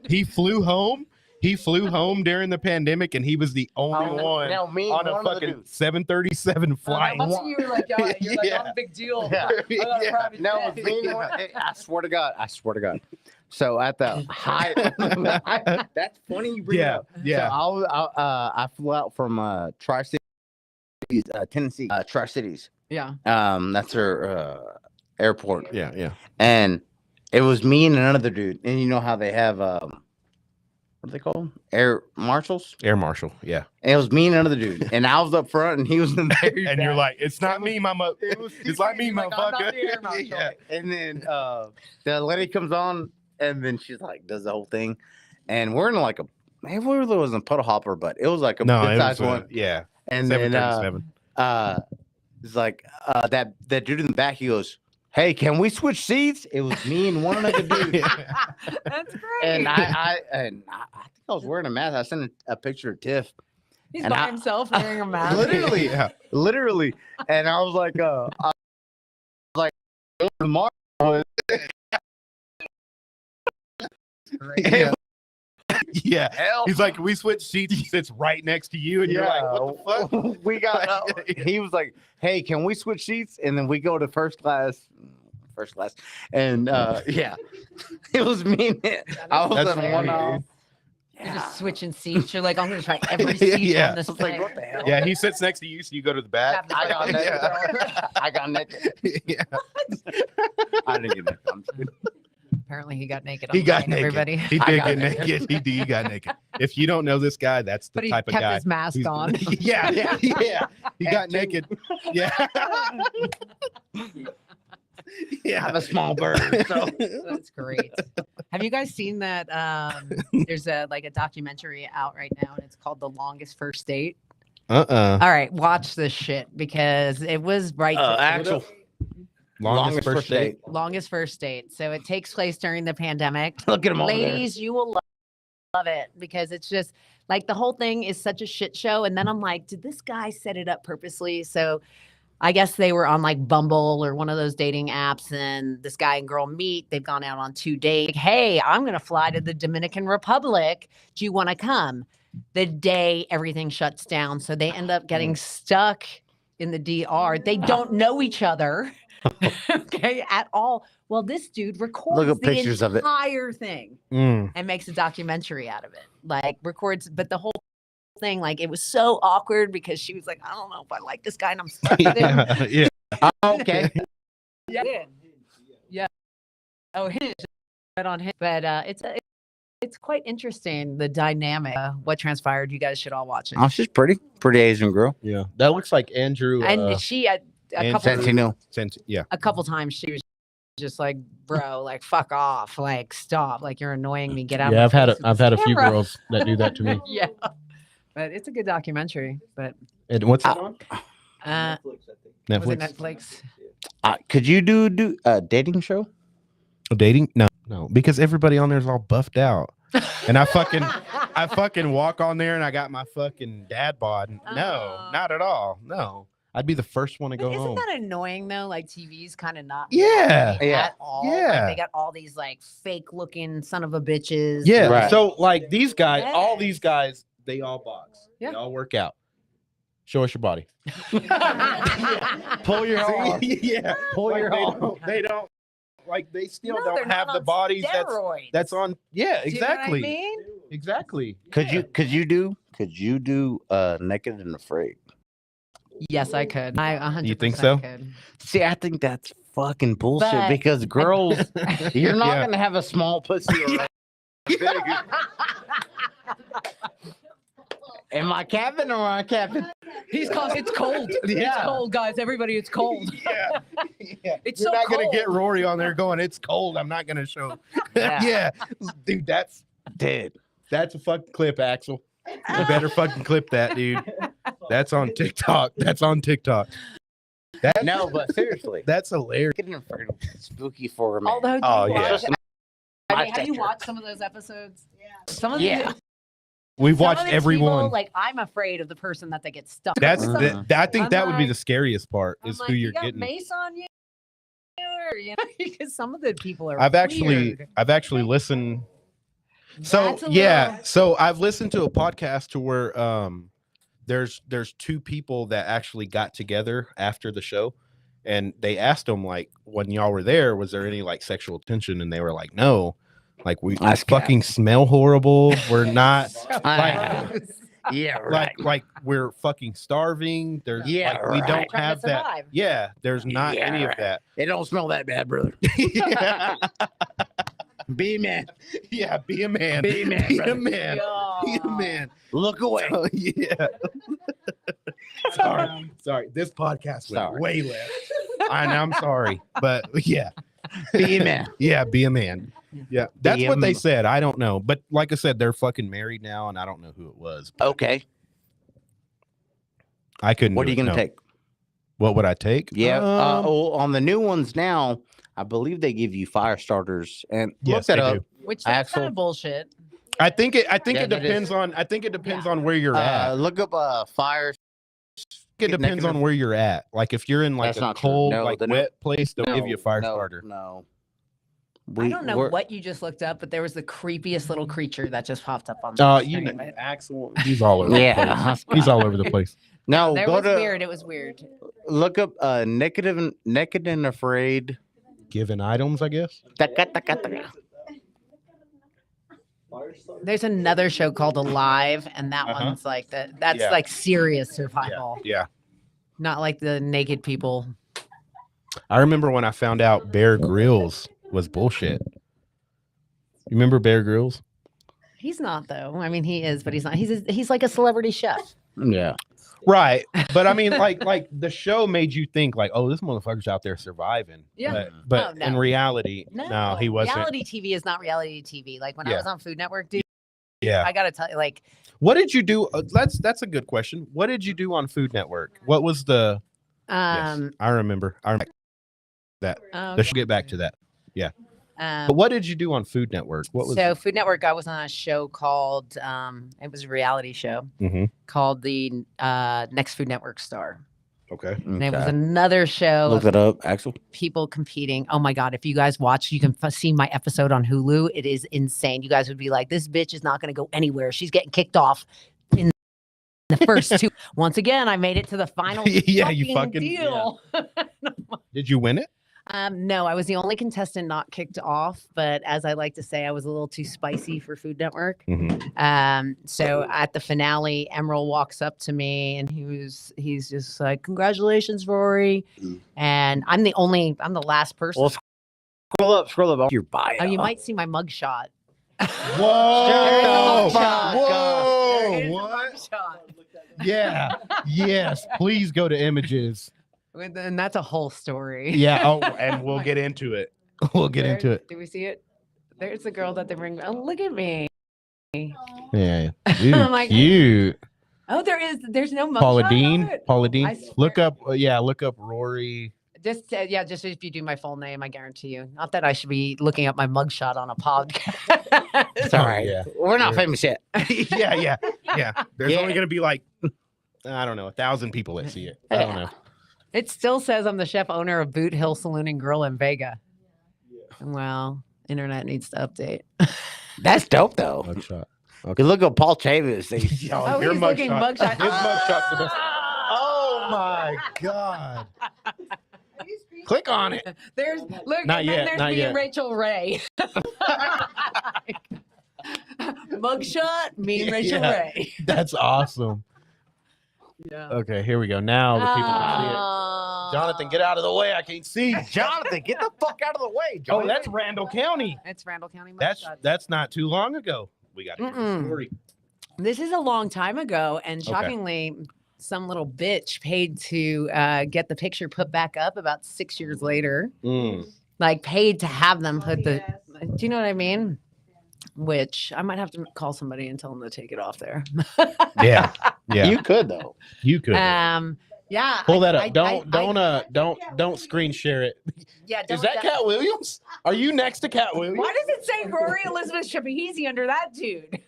he flew home. He flew home during the pandemic, and he was the only one Now, me on and a one of the fucking dudes. 737 flight. You were like, you're like, Yeah. I'm a big deal. Yeah. I got a private No, jet. it's me and one. I swear to God. I swear to God. So at the height, that's funny. You bring it Yeah, up. yeah. So I flew out from Tri-Cities, Tennessee, Tri-Cities. Yeah. That's her airport. Yeah. And it was me and another dude. And you know how they have what are they called? Air marshals. Air Marshal. Yeah. And it was me and another dude. And I was up front, and he was in the very And you're back. like, it's not me, mama. It's like me, He's like, I'm not motherfucker. the air marshal. Yeah. And then the lady comes on, and then she's like, does the whole thing. And we're in like a, maybe it was a puddle hopper, but it was like a No, good it sized was one. yeah. And then 737. it's like that dude in the back, he goes, hey, can we switch seats? It was me and one other dude. That's great. And I think I was wearing a mask. I sent a picture of Tiff. He's and by I- himself wearing a mask. Literally, Yeah. literally. And I was like, tomorrow. Yeah. Yeah. Hell. He's like, we switch seats. He sits right next to you, and you're like, what the fuck? We got. He was like, "Hey, can we switch seats?" And then we go to first class, and yeah, it was me. And him. I was That's on one funny, off. You're just switching seats. You're like, I'm gonna try every seat Yeah. on this I was like, thing. "What the hell?" Yeah, he sits next to you, so you go to the back. I got naked. Yeah. I got naked. Yeah. I didn't get naked. I'm just kidding. Apparently, he got naked. He got online, naked. Everybody. He I did got get naked. naked. He got naked. If you don't know this guy, that's the But he type of kept guy. his mask He's- on. Yeah, yeah. He got naked. Yeah. I have a small bird. So. That's great. Have you guys seen that? There's a documentary out right now, and it's called "The Longest First Date." All right, watch this shit because it was right. Actual Longest first date. Longest first date. So it takes place during the pandemic. Look at him over there. Ladies, you will love it because it's just like the whole thing is such a shit show. And then I'm like, did this guy set it up purposely? So I guess they were on like Bumble or one of those dating apps, and this guy and girl meet. They've gone out on 2 dates. Hey, I'm going to fly to the Dominican Republic. Do you want to come? The day everything shuts down. So they end up getting stuck in the DR. They don't know each other. Okay, at all. Well, this dude records Look at the pictures of it. entire thing Mm. and makes a documentary out of it. Like records, but the whole thing, like it was so awkward because she was like, I don't know if I like this guy and I'm stuck with him. Yeah. Okay. Yeah. Oh, hinge right on him. But it's quite interesting the dynamic. What transpired? You guys should all watch it. Oh, she's pretty Asian girl. Yeah. That looks like Andrew. And she a and couple Santino. Yeah. a couple times she was just like, bro, like fuck off, like stop, like you're annoying me. Get out. Yeah, of my face with I've this had a few camera." girls that do that to me. Yeah, but it's a good documentary. But And what's that on? uh, Netflix, I think. was it Netflix. Netflix? Could you do a dating show? Oh, dating? No, because everybody on there is all buffed out, and I fucking walk on there and I got my fucking dad bod. No, Oh. not at all. No, I'd be the first one to go Isn't home. that annoying though? Like TV's kind of not Yeah. real Yeah. at all. Yeah. Like, they got all these like fake looking son of a bitches. Yeah. Right. So like these guys, all Yeah. these guys, they all box. Yeah. They all work out. Show us your body. Pull your arm. Yeah. Pull Like, your arm. they don't like they still No, they're don't not have the on bodies steroids. that's on. Yeah, Do you know what I exactly. mean? Exactly. Could you do Naked and Afraid? Yes, I could. I 100% You think so? could. See, I think that's fucking bullshit But- because girls, you're not Yeah. gonna have a small pussy or a big. Am I capping or am I capping? He's called. It's cold. It's Yeah. cold, guys. Everybody, it's cold. Yeah. Yeah. It's You're so not gonna cold. get Rory on there going, it's cold. I'm not gonna show. Yeah. Yeah. Dude, that's Dead. a fucking clip, Axel. You better fucking clip that, dude. That's on TikTok. That's on TikTok. No, but seriously, That's hilarious. getting spooky for a man. Although, do Oh, you yeah. watch, I mean, have you Texture. watched some of those episodes? Yeah. Some of Yeah. We've some watched of these every people, one. Like, I'm afraid of the person that they get stuck. That's with. I think I'm that would be like- the scariest part I'm is like, who you you're got getting. mace on you, or, because some of the people are. I've actually weird. listened. So That's a yeah, little- so I've listened to a podcast to where there's two people that actually got together after the show, and they asked them like, when y'all were there, was there any like sexual tension? And they were like, no, like we That's fucking smell horrible. We're not like, yeah, right. like we're fucking starving. There's Yeah, like we right. don't Trying to have that. survive. Yeah, there's not Yeah, any right. of that. It don't smell that bad, brother. yeah. Be a man. Yeah, be a man. Be a man, Be a brother. man. Be a Yeah. man. Look away. Oh, yeah. Sorry. This podcast went Sorry. way left. I'm sorry, but yeah, Be a man. yeah, be a man. Yeah, that's Be a what they man. said. I don't know, but like I said, they're fucking married now, and I don't know who it was. Okay. I couldn't. What do are you it, gonna no. take? What would I take? Yeah. Um, On the new ones now, I believe they give you fire starters. And look Yes, that they up. do. Which that's Axel. kind of bullshit. I think it Yeah, it that depends is. on. I think it depends on where you're at. Look up fire. It depends on where you're at. Like if you're in like That's a not true. cold, No, like the- wet place, they'll give you a fire no, starter. No. I don't know we're- what you just looked up, but there was the creepiest little creature that just popped up on. Oh, the you know, screen. Axel. He's all over. The place. Yeah. He's all over the place. No, There go was to weird. It was weird. look up naked and afraid. Given items, I guess. Taka, taka, taka. There's another show called Alive, and that Uh-huh. one's like that. That's Yeah. like serious survival, Yeah. not like the naked people. I remember when I found out Bear Grylls was bullshit. You remember Bear Grylls? He's not though. I mean, he is, but he's not. He's like a celebrity chef. Yeah. Right. But I mean, like the show made you think like, oh, this motherfucker's out there surviving. Yeah. But Oh, no. in reality, no, he wasn't. Reality TV is not reality TV. Like when I Yeah. was on Food Network, dude, Yeah. I gotta tell you, like, What did you do? That's a good question. What did you do on Food Network? What was the? Yes, I remember. I remember that. Let's get back to that. But what did you do on Food Network? What was? So Food Network, I was on a show called it was a reality show Mhm. called the Next Food Network Star. Okay. And it was Okay. another show Look of that up, Axel. people competing. Oh my god, if you guys watch, you can see my episode on Hulu. It is insane. You guys would be like, this bitch is not going to go anywhere. She's getting kicked off in the first two. Once again, I made it to the final Yeah, you fucking- deal. Did you win it? No, I was the only contestant not kicked off, but as I like to say, I was a little too spicy for Food Network. So at the finale, Emerald walks up to me and he's just like, "Congratulations, Rory." And I'm the last person. Well, scroll up your bio. Oh, you might see my mugshot. Whoa! fuck. Whoa! What? Yeah. Yes. Please go to images. And that's a whole story. Yeah. Oh, and we'll get into it. We'll get into it. Do we see it? There's the girl that they bring. Oh, look at me. Yeah. I'm like, Cute. Oh, there's no mugshot. Paula of Dean. it? Paula Dean. I Look swear. up. Look up Rory. Just just if you do my full name, I guarantee you. Not that I should be looking up my mugshot on a podcast. It's all right. Yeah. We're not Yeah. famous yet. Yeah. There's Yeah. only gonna be like, I don't know, 1,000 people that see it. I don't know. It still says I'm the chef owner of Boot Hill Saloon and Grill in Vega. Well, internet needs to update. That's dope though. Mugshot. You look at Paul Chavis. Oh, he's looking mugshot. His mugshot's the best. Oh my god! Click on it. There's look. Not and yet, then there's not me yet. and Rachel Ray. Mugshot, me and Rachel Yeah. Ray. That's awesome. Yeah. Okay, here we go. Now the people can see it. Oh. Jonathan, get out of the way. I can't see. Jonathan, get the fuck out of the way, Oh, Jonathan. that's Randall County. It's Randall County mugshot. That's not too long ago. We got to hear the Mm-mm. story. This is a long time ago, and Okay. shockingly, some little bitch paid to get the picture put back up about 6 years later. Like paid to have them put the. Do you know what I mean? Which I might have to call somebody and tell them to take it off there. Yeah, yeah. You could though. You could. Yeah, Yeah. Pull that up. I- Don't screen share it. Yeah. Is that Cat Williams? Are you next to Cat Williams? Why does it say Rory Elizabeth Schepisi under that dude?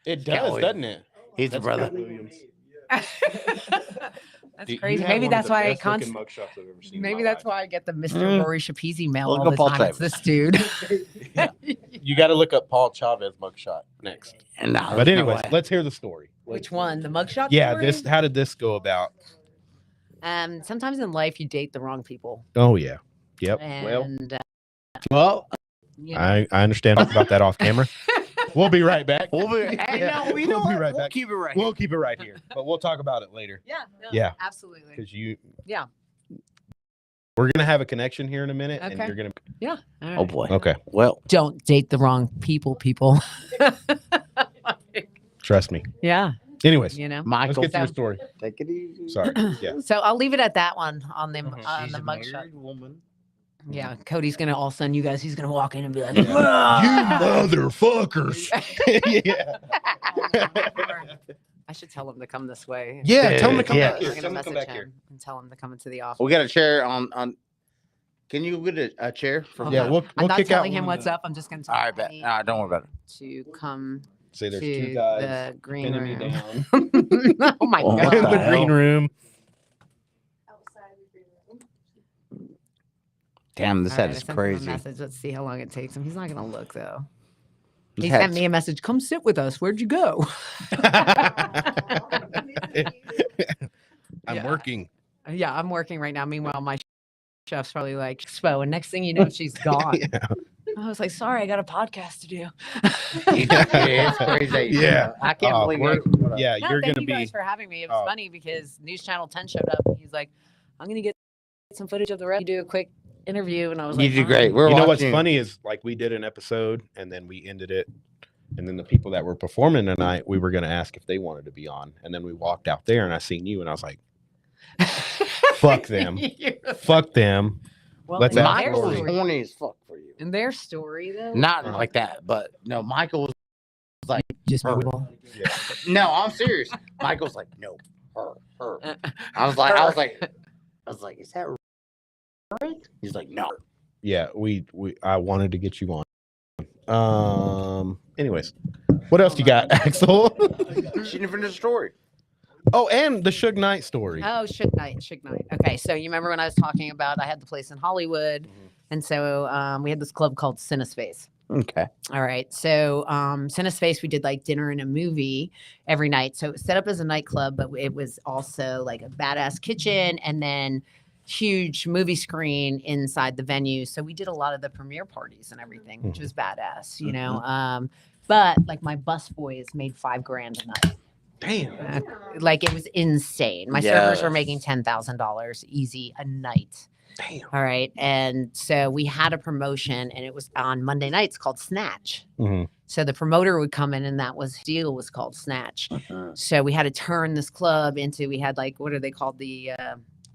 It Cat does, Williams. doesn't it? He's a brother. That's crazy. Maybe that's why I maybe that's why I get the Mr. Rory Schepisi mail Look all up the Paul time. It's Travis. this dude. You got to look up Paul Chavez mugshot next. Nah, But there's no anyways, way. let's hear the story. Which one? The mugshot? Yeah, story? how did this go about? Sometimes in life you date the wrong people. Oh yeah. Yep. And Well, you know, I understand. Talk about that off camera. We'll be right back. we'll be, Yeah, we we'll know be what? right We'll back. keep it right. We'll keep it right here, but we'll talk about it later. yeah, no, Yeah. absolutely. Because Yeah. we're gonna have a connection here in a minute, and Okay. you're gonna. Yeah. All Oh right. boy. Okay, Well, Don't date the wrong people. trust me. Yeah. Anyways, You know. let's Michael, get to the story. take it easy. Sorry. Yeah. So I'll leave it at that one on the Mhm. She's a mugshot. married woman. Yeah, Cody's gonna all of a sudden you guys. He's gonna walk in and be like, You "Ah!" motherfuckers. yeah. I should tell him to come this way. Yeah. Tell them to come Yeah. back here. I'm Tell gonna them to come message back here. him and tell him to come into the office. We got a chair on. Can you get a chair from? Yeah, we'll I'm not kick out telling him one of what's the- up. I'm just gonna tell All right, him bet. I All right, don't worry about it. need to come Say there's to two guys the green pinning me room. down Oh my Oh, in what the the god! green room. Damn, this All right, head I is sent him a crazy. message. Let's see how long it takes him. He's not gonna look though. This He head's- sent me a message. Come sit with us. Where'd you go? I'm Yeah. working. Yeah, I'm working right now. Meanwhile, my chef's probably like, Spo, and next thing you know, she's gone. Yeah. I was like, sorry, I got a podcast to do. Yeah, it's crazy. Yeah. I can't Oh, believe we're- it. Yeah, No, you're thank gonna you be. guys for having me. It was Oh. funny because News Channel 10 showed up. And he's like, I'm gonna get some footage of the rest. You do a quick interview, and I was You like, did "Fine." great. We're You know what's watching. funny is like we did an episode and then we ended it, and then the people that were performing tonight, we were gonna ask if they wanted to be on, and then we walked out there and I seen you and I was like, fuck them. Fuck them. Well, Let's in ask their Michael was Rory. story, horny as fuck for you. in their story though, Not like that, but no, Michael was just her. people. no. I'm serious. Michael's like, no, her. I was like, is that right? He's like, no. Yeah, I wanted to get you on. Anyways, what else you got, Axel? She didn't finish the story. Oh, and the Suge Knight story. Oh, Suge Knight. Okay, so you remember when I was talking about I had the place in Hollywood, and so we had this club called Cinespace. Okay. All right, so Cinespace, we did like dinner and a movie every night. So it was set up as a nightclub, but it was also like a badass kitchen, and then huge movie screen inside the venue. So we did a lot of the premiere parties and everything, which was badass, you know. But like my bus boys made $5,000 a night. Damn. Like it was insane. My servers were Yes. making $10,000 easy a night. Damn. All right. And so we had a promotion and it was on Monday nights called Snatch. Mhm. So the promoter would come in and that was deal was called Snatch. So we had to turn this club into, we had like, what are they called? The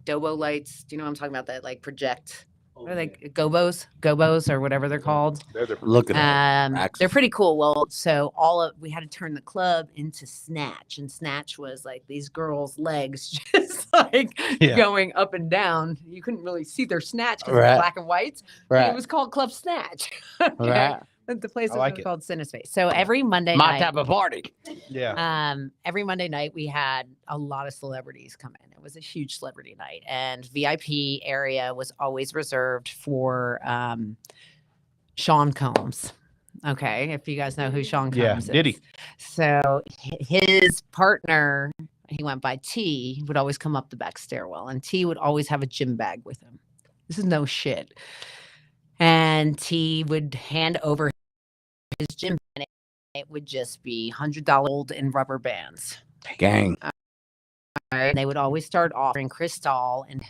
Dobo lights. Do you know what I'm talking about? That like project. What are they? Gobos or whatever they're called. Look at that. They're Axel. pretty cool. Well, so we had to turn the club into Snatch, and Snatch was like these girls' legs just like Yeah. going up and down. You couldn't really see their snatch because Right. it's black and white. But Right. it was called Club Snatch. Okay? Right. But the place I was like it. called Cinespace. So every Monday My night, type of party. Yeah. every Monday night we had a lot of celebrities come in. It was a huge celebrity night, and VIP area was always reserved for Sean Combs. Okay, if you guys know who Sean Combs Yeah, is. did he? So his partner, he went by T, would always come up the back stairwell, and T would always have a gym bag with him. This is no shit. And T would hand over his gym bag, and it would just be $100 gold and rubber bands. Gang. And they would always start offering Cristal and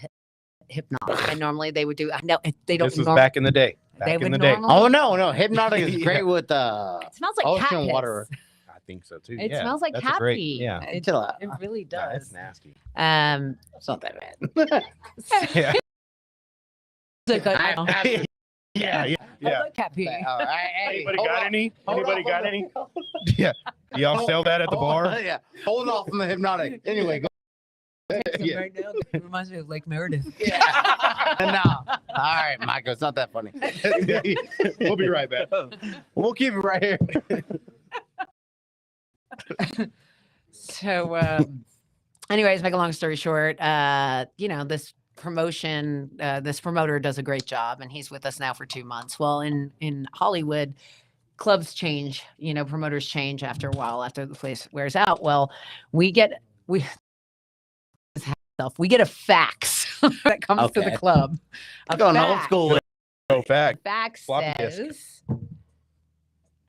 Hypnotic. And normally they would do, no, they don't. This was back in the day. they Back in would the day. normally, Oh no, Hypnotic is Yeah. great with it smells like cat ocean piss. water. I think so too. It yeah. smells like That's a cat great- pee. Yeah. It, Chill out. it really Nah, it's does. nasty. It's not that bad. Yeah. It's like, I- I I- Yeah. Yeah. I Yeah. like cat pee. All right, hey, Anybody hold got on. any? Hold Anybody on, got hold any? on. Yeah. Do y'all sell that at the Hold on, bar? Yeah. Hold off from the Hypnotic. Anyway, go. Yeah. right now. It reminds me of Lake Meredith. No. All right, Michael, it's not that funny. We'll be right back. We'll keep it right here. So, anyways, make a long story short, this promoter does a great job, and he's with us now for 2 months. Well, in Hollywood, clubs change, promoters change after a while, after the place wears out. Well, we get a fax that comes to the Okay. club. A Going old fax. school. Go fact. Fax Floppy disk. says,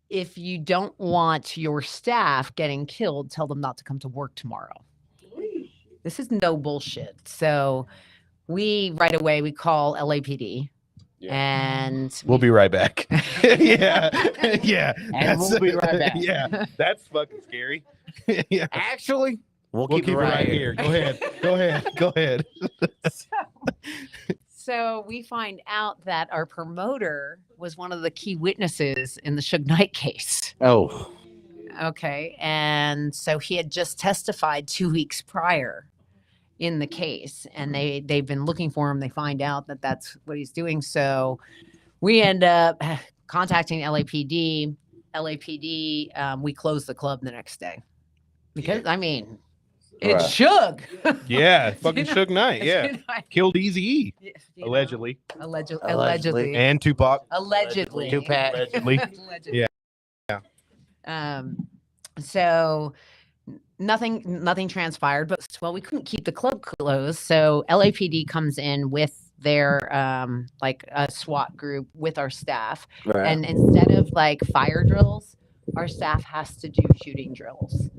if you don't want your staff getting killed, tell them not to come to work tomorrow. This is no bullshit. So we right away we call LAPD. And We'll be right back. Yeah. And we'll be right back. Yeah. That's fucking scary. Yeah. Actually, we'll We'll keep it right here. Go ahead. So we find out that our promoter was one of the key witnesses in the Suge Knight case. Oh, Okay. And so he had just testified 2 weeks prior in the case, and they've been looking for him. They find out that that's what he's doing. So we end up contacting LAPD. We close the club the next day because, I mean, it's Suge. Yeah. Fucking Suge Knight. Yeah. You know, Killed Eazy-E. you know, Allegedly. Allegedly. And Tupac. Allegedly. Tupac. Allegedly. Allegedly. Yeah. So nothing transpired, but we couldn't keep the club closed. So LAPD comes in with their like a SWAT group with our staff. right. And instead of like fire drills, our staff has to do shooting drills.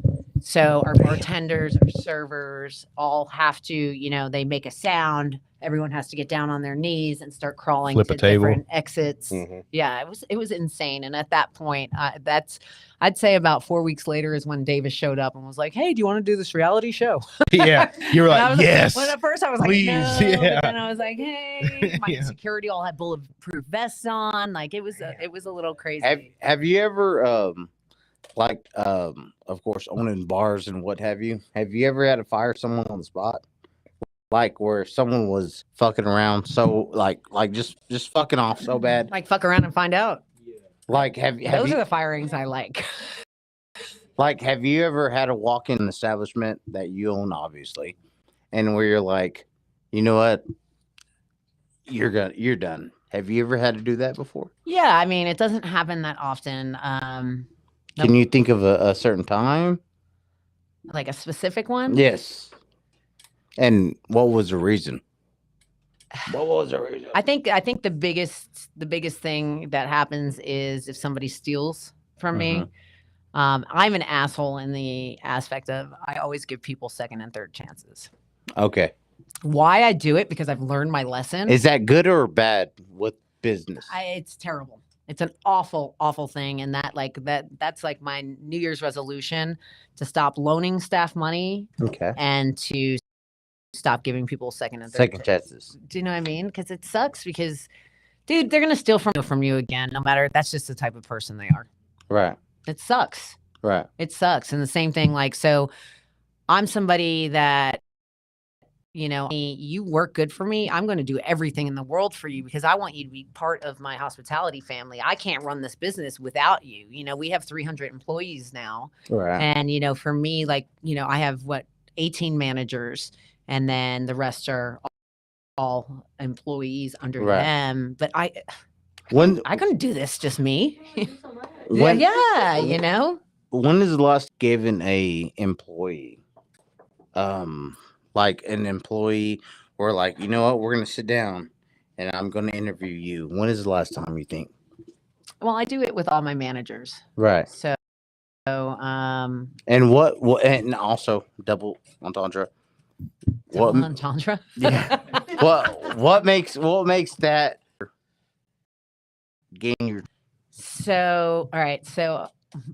So our bartenders, our servers all have to, they make a sound. Everyone has to get down on their knees and start crawling Flip to a table. different exits. Mhm. Yeah, it was insane. And at that point, I'd say about 4 weeks later is when Davis showed up and was like, "Hey, do you want to do this reality show?" Yeah. You're And I like, was yes. Well, at first I was please, like, "No," yeah. but then I was like, "Hey," my Yeah. security all had bulletproof vests on. Like it was a little crazy. Have you ever of course owning bars and what have you ever had to fire someone on the spot, like where someone was fucking around so like just fucking off so bad, Like fuck around and find out. like have Those you are the firings I like. like have you ever had to walk in an establishment that you own obviously and where you're like, you know what, you're done? Have you ever had to do that before? Yeah, I mean, it doesn't happen that often. Can you think of a certain time? Like a specific one? Yes. And what was the reason? What was the reason? I think the biggest thing that happens is if somebody steals from me. I'm an asshole in the aspect of I always give people second and third chances. Okay. Why I do it? Because I've learned my lesson. Is that good or bad with business? It's terrible. It's an awful, awful thing. And that's like my New Year's resolution to stop loaning staff money Okay. and to stop giving people second and third chances. Do you know what I mean? Because it sucks because, dude, they're going to steal from you again, no matter. That's just the type of person they are. Right. It sucks. Right. It sucks. And the same thing, so I'm somebody that, you work good for me. I'm going to do everything in the world for you because I want you to be part of my hospitality family. I can't run this business without you. We have 300 employees now. Right. And, for me, I have 18 managers and then the rest are all employees under them. But I couldn't do this, just me. When When is the last given a employee, like an employee, or like, you know what, we're gonna sit down and I'm gonna interview you? When is the last time you think? Well, I do it with all my managers. Right. So, and what and also double entendre. double entendre. Yeah. what makes that gain your? So, all right. So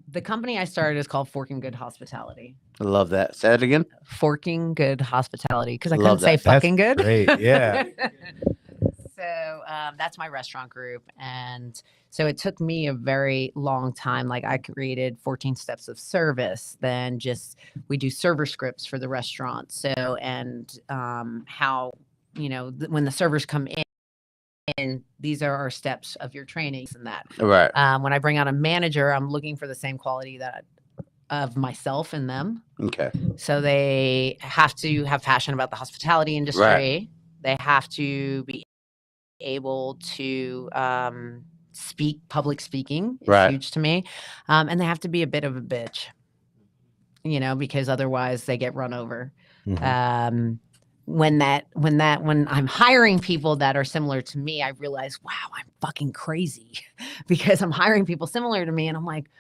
the company I started is called Forking Good Hospitality. I love that. Say it again. Forking Good Hospitality, because I Love couldn't say that. fucking good. Great. Yeah. So that's my restaurant group. And so it took me a very long time. Like I created 14 steps of service. Then we do server scripts for the restaurant. So, and how, when the servers come in, these are our steps of your trainings and that. Right. When I bring on a manager, I'm looking for the same quality of myself and them. Okay. So they have to have passion about the hospitality industry. Right. They have to be able to public speaking is Right. huge to me. And they have to be a bit of a bitch, because otherwise they get run over. Mhm. When I'm hiring people that are similar to me, I realize, wow, I'm fucking crazy because I'm hiring people similar to me. And I'm like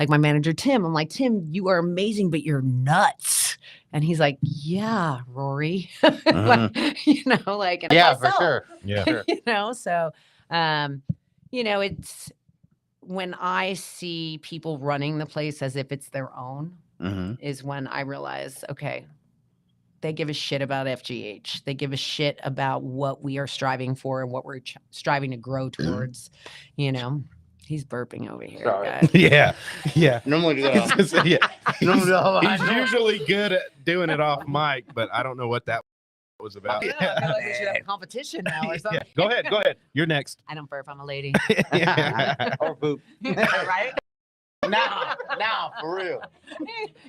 my manager, Tim, I'm like, Tim, you are amazing, but you're nuts. And he's like, yeah, Rory. Mhm. And Yeah, myself, for sure. Yeah. So, it's when I see people running the place as if it's their own Mm-hmm. is when I realize, okay, they give a shit about FGH. They give a shit about what we are striving for and what we're striving to grow towards, He's burping over here, Sorry. guys. Yeah. Yeah. Normally do It's that. just- yeah. He's He's usually good at doing it off mic, but I don't know what that was about. Yeah, I feel like we should have a competition now or something. Yeah. Go ahead. You're next. I don't burp. I'm a lady. Or poop. Right? Now, for real.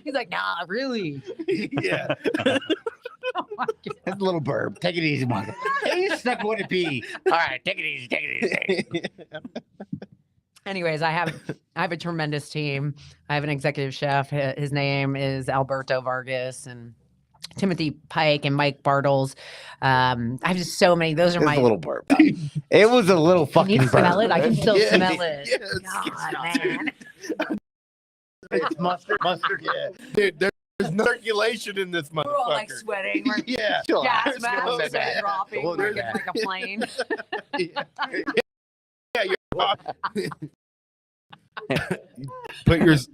He's like, nah, really. Yeah. Oh my God. It's a little burp. Take it easy, Michael. You stuck with a pee. All right, take it easy. Anyways, I have a tremendous team. I have an executive chef. His name is Alberto Vargas and Timothy Pike and Mike Bartles. I have just so many. Those are It's my. a little burp. It was a little Can fucking you burp. smell it? I can still Yeah. smell it. Yes. God, man. It's mustard. Yeah. Dude, there's no circulation in this motherfucker. We're all like sweating. We're Yeah. Chill out. gas masks Chill are out. dropping. Hold We're your just like a plane. Yeah, you're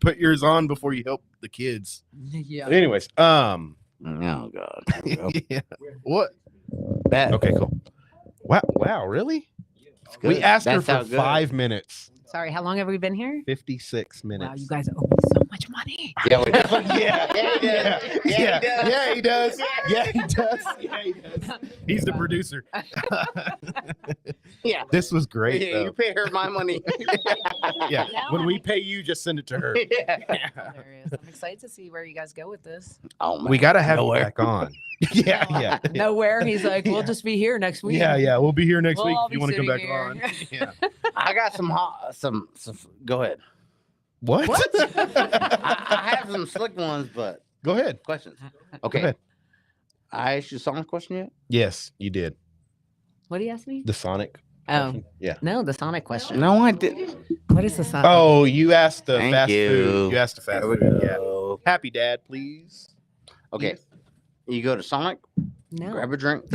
put yours on before you help the kids. Yeah. But anyways, Oh God. yeah. What? That, Okay, cool. Wow, really? good. We asked her That for sounds good. 5 minutes. Sorry, how long have we been here? 56 minutes. Wow, you guys owe me so much money. Yeah, we Yeah, he does. Yeah, he does. Yeah, he does. He's the producer. Yeah. This was great, Yeah, you though. pay her my money. Yeah. Now When we I'm- pay you, just send it to her. Yeah. Hilarious. I'm excited to see where you guys go with this. Oh man. We got to have Nowhere. him back on. Yeah, yeah. Nowhere. He's like, we'll Yeah. just be here next week. Yeah. We'll be here next We'll week all if you be want to come back sitting on. Yeah. I got some go ahead. What? I have some slick ones, but Go ahead. questions. Go Okay. ahead. I asked you a song question yet? Yes, you did. What do you ask me? The Sonic. Oh, question? Yeah. no, the Sonic question. No, I didn't. What is the Sonic? Oh, you asked the Thank fast you. food. You asked the fast There we food. Yeah. go. Happy Dad, please. Okay. You go to Sonic, No. grab a drink.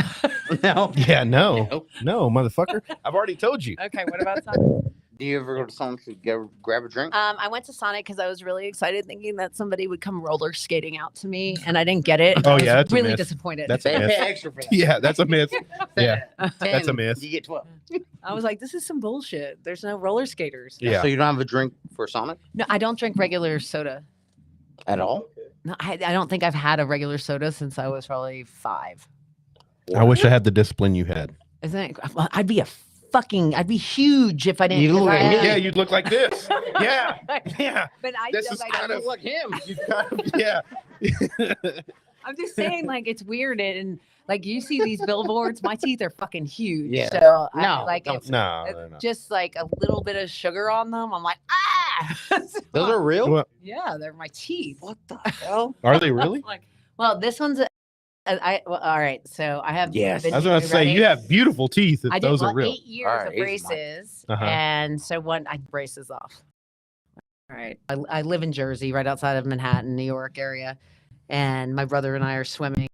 No. Yeah, no. Nope. No, motherfucker. I've already told you. Okay, what about Sonic? Do you ever go to Sonic to grab a drink? I went to Sonic because I was really excited, thinking that somebody would come roller skating out to me, and I didn't get it. Oh, I was yeah, that's a really myth. disappointed. That's They a pay myth. extra for that. Yeah, that's a myth. Yeah. 10, That's a myth. You get 12. I was like, this is some bullshit. There's no roller skaters. Yeah. So you don't have a drink for Sonic No, I don't drink regular soda. at all? No, I don't think I've had a regular soda since I was probably 5. I wish I had the discipline you had. Isn't it? Well, I'd be huge if I didn't. You if look I like had- me. Yeah, you'd look like this. Yeah. Yeah. But I This feel is like kind of Look like him. you kind of, yeah. I'm just saying, like, it's weird. And like, you see these billboards, my teeth are fucking huge. Yeah. So I No, like don't- it's No, no. just like a little bit of sugar on them. I'm like, ah. So, Those are real? Well, yeah, they're my teeth. What the hell? are they really? Like, well, this one's. All right. So I have. Yes. I was going to say, ready? you have beautiful teeth if I did those are real. 8 years All right, of here's mine. braces, Uh-huh. and so I braces off. All right, I live in Jersey, right outside of Manhattan, New York area, and my brother and I are swimming,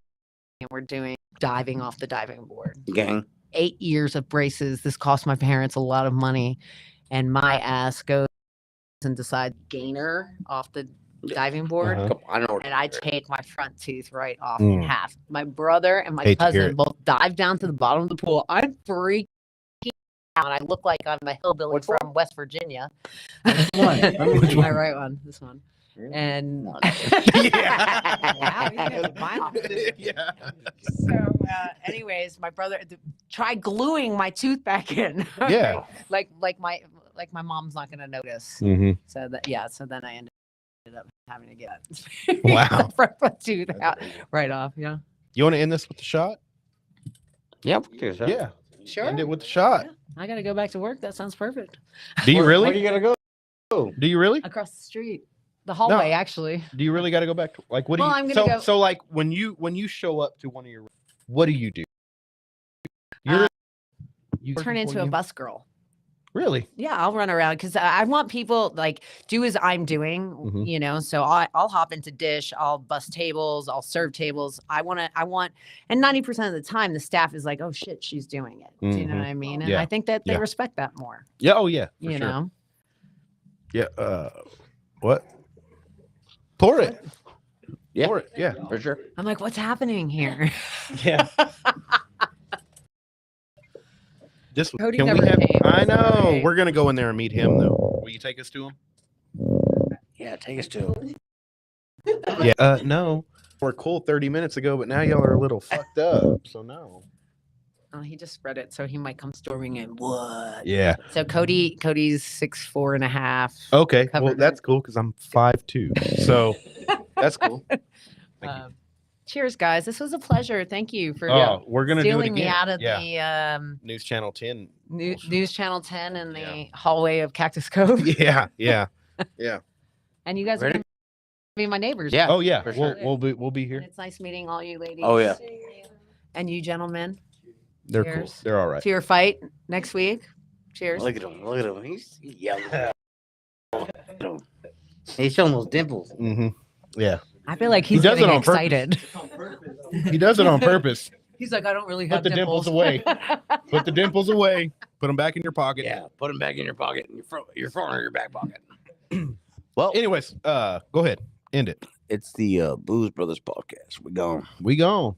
and we're doing diving off the diving board. Gang. 8 years of braces. This cost my parents a lot of money, and my ass goes and decides gainer off the diving board. Uh-huh. I know. And I take my front tooth right off in Mm. half. My brother and my Hate to hear cousin it. both dive down to the bottom of the pool. I'm freaking I look like I'm a hillbilly Which from West Virginia. one? My right one, this one. And No. Yeah. wow, you guys are violent. Yeah. So, anyways, my brother tried gluing my tooth back in. Yeah. like my mom's not gonna notice. Mm-hmm. So then I ended up having to get Wow. the front tooth out right off. Yeah. You want to end this with the shot? Yep. Yeah. Sure. End it with the shot. Yeah. I gotta go back to work. That sounds perfect. Do you Where really? you gonna go? Do you really? Across the street, the hallway, actually. Do you really got to go back to like what do Well, you I'm gonna go- so like when you show up to one of your what do? You Turn into a bus girl. Really? Yeah, I'll run around because I want people like do as I'm doing, Mhm. you know. So I'll hop into dish, I'll bus tables, I'll serve tables. I want, and 90% of the time the staff is like, oh shit, she's doing it. Do you know Mhm. what I mean? And Yeah. I think that they Yeah. respect that more. Yeah. Oh yeah. For You sure. know, Yeah. What? Pour it. Yeah. Pour it. Yeah. For sure. I'm like, what's happening here? Yeah. This Cody can we never have? came, I know. sorry. We're gonna go in there and meet him though. Will you take us to him? Yeah. Take us to him. Yeah. No. We're cool 30 minutes ago, but now y'all are a little fucked up. So no. Oh, he just spread it, so he might come storming in. What? Yeah. So Cody's 6'4.5". Okay. Well, Covered. that's cool because I'm 5'2". So that's cool. Thank you. Cheers, guys. This was a pleasure. Thank you for Oh, we're gonna do it stealing again. me out of yeah. the News Channel 10. News Channel 10 in the Yeah. hallway of Cactus Cove. Yeah. Yeah. And you guys are Ready? gonna be my neighbors. Yeah. Oh yeah. For We'll sure. we'll be And here. it's nice meeting all you ladies. Oh, yeah. And you gentlemen. They're cool. Cheers. They're all right. To your fight next week. Cheers. Look at him. Look at him. He's yelling. He's showing those dimples. Mm-hmm. Yeah. I feel like he's does it getting on purpose. excited. He does it on purpose. He's like, I don't really have Put the dimples away. Put the dimples away. Put them back in your pocket. Yeah. Put him back in your pocket. In your front or your back pocket. Well, Anyways, go ahead. End it. it's the Booze Brothers podcast. We gone. We gone.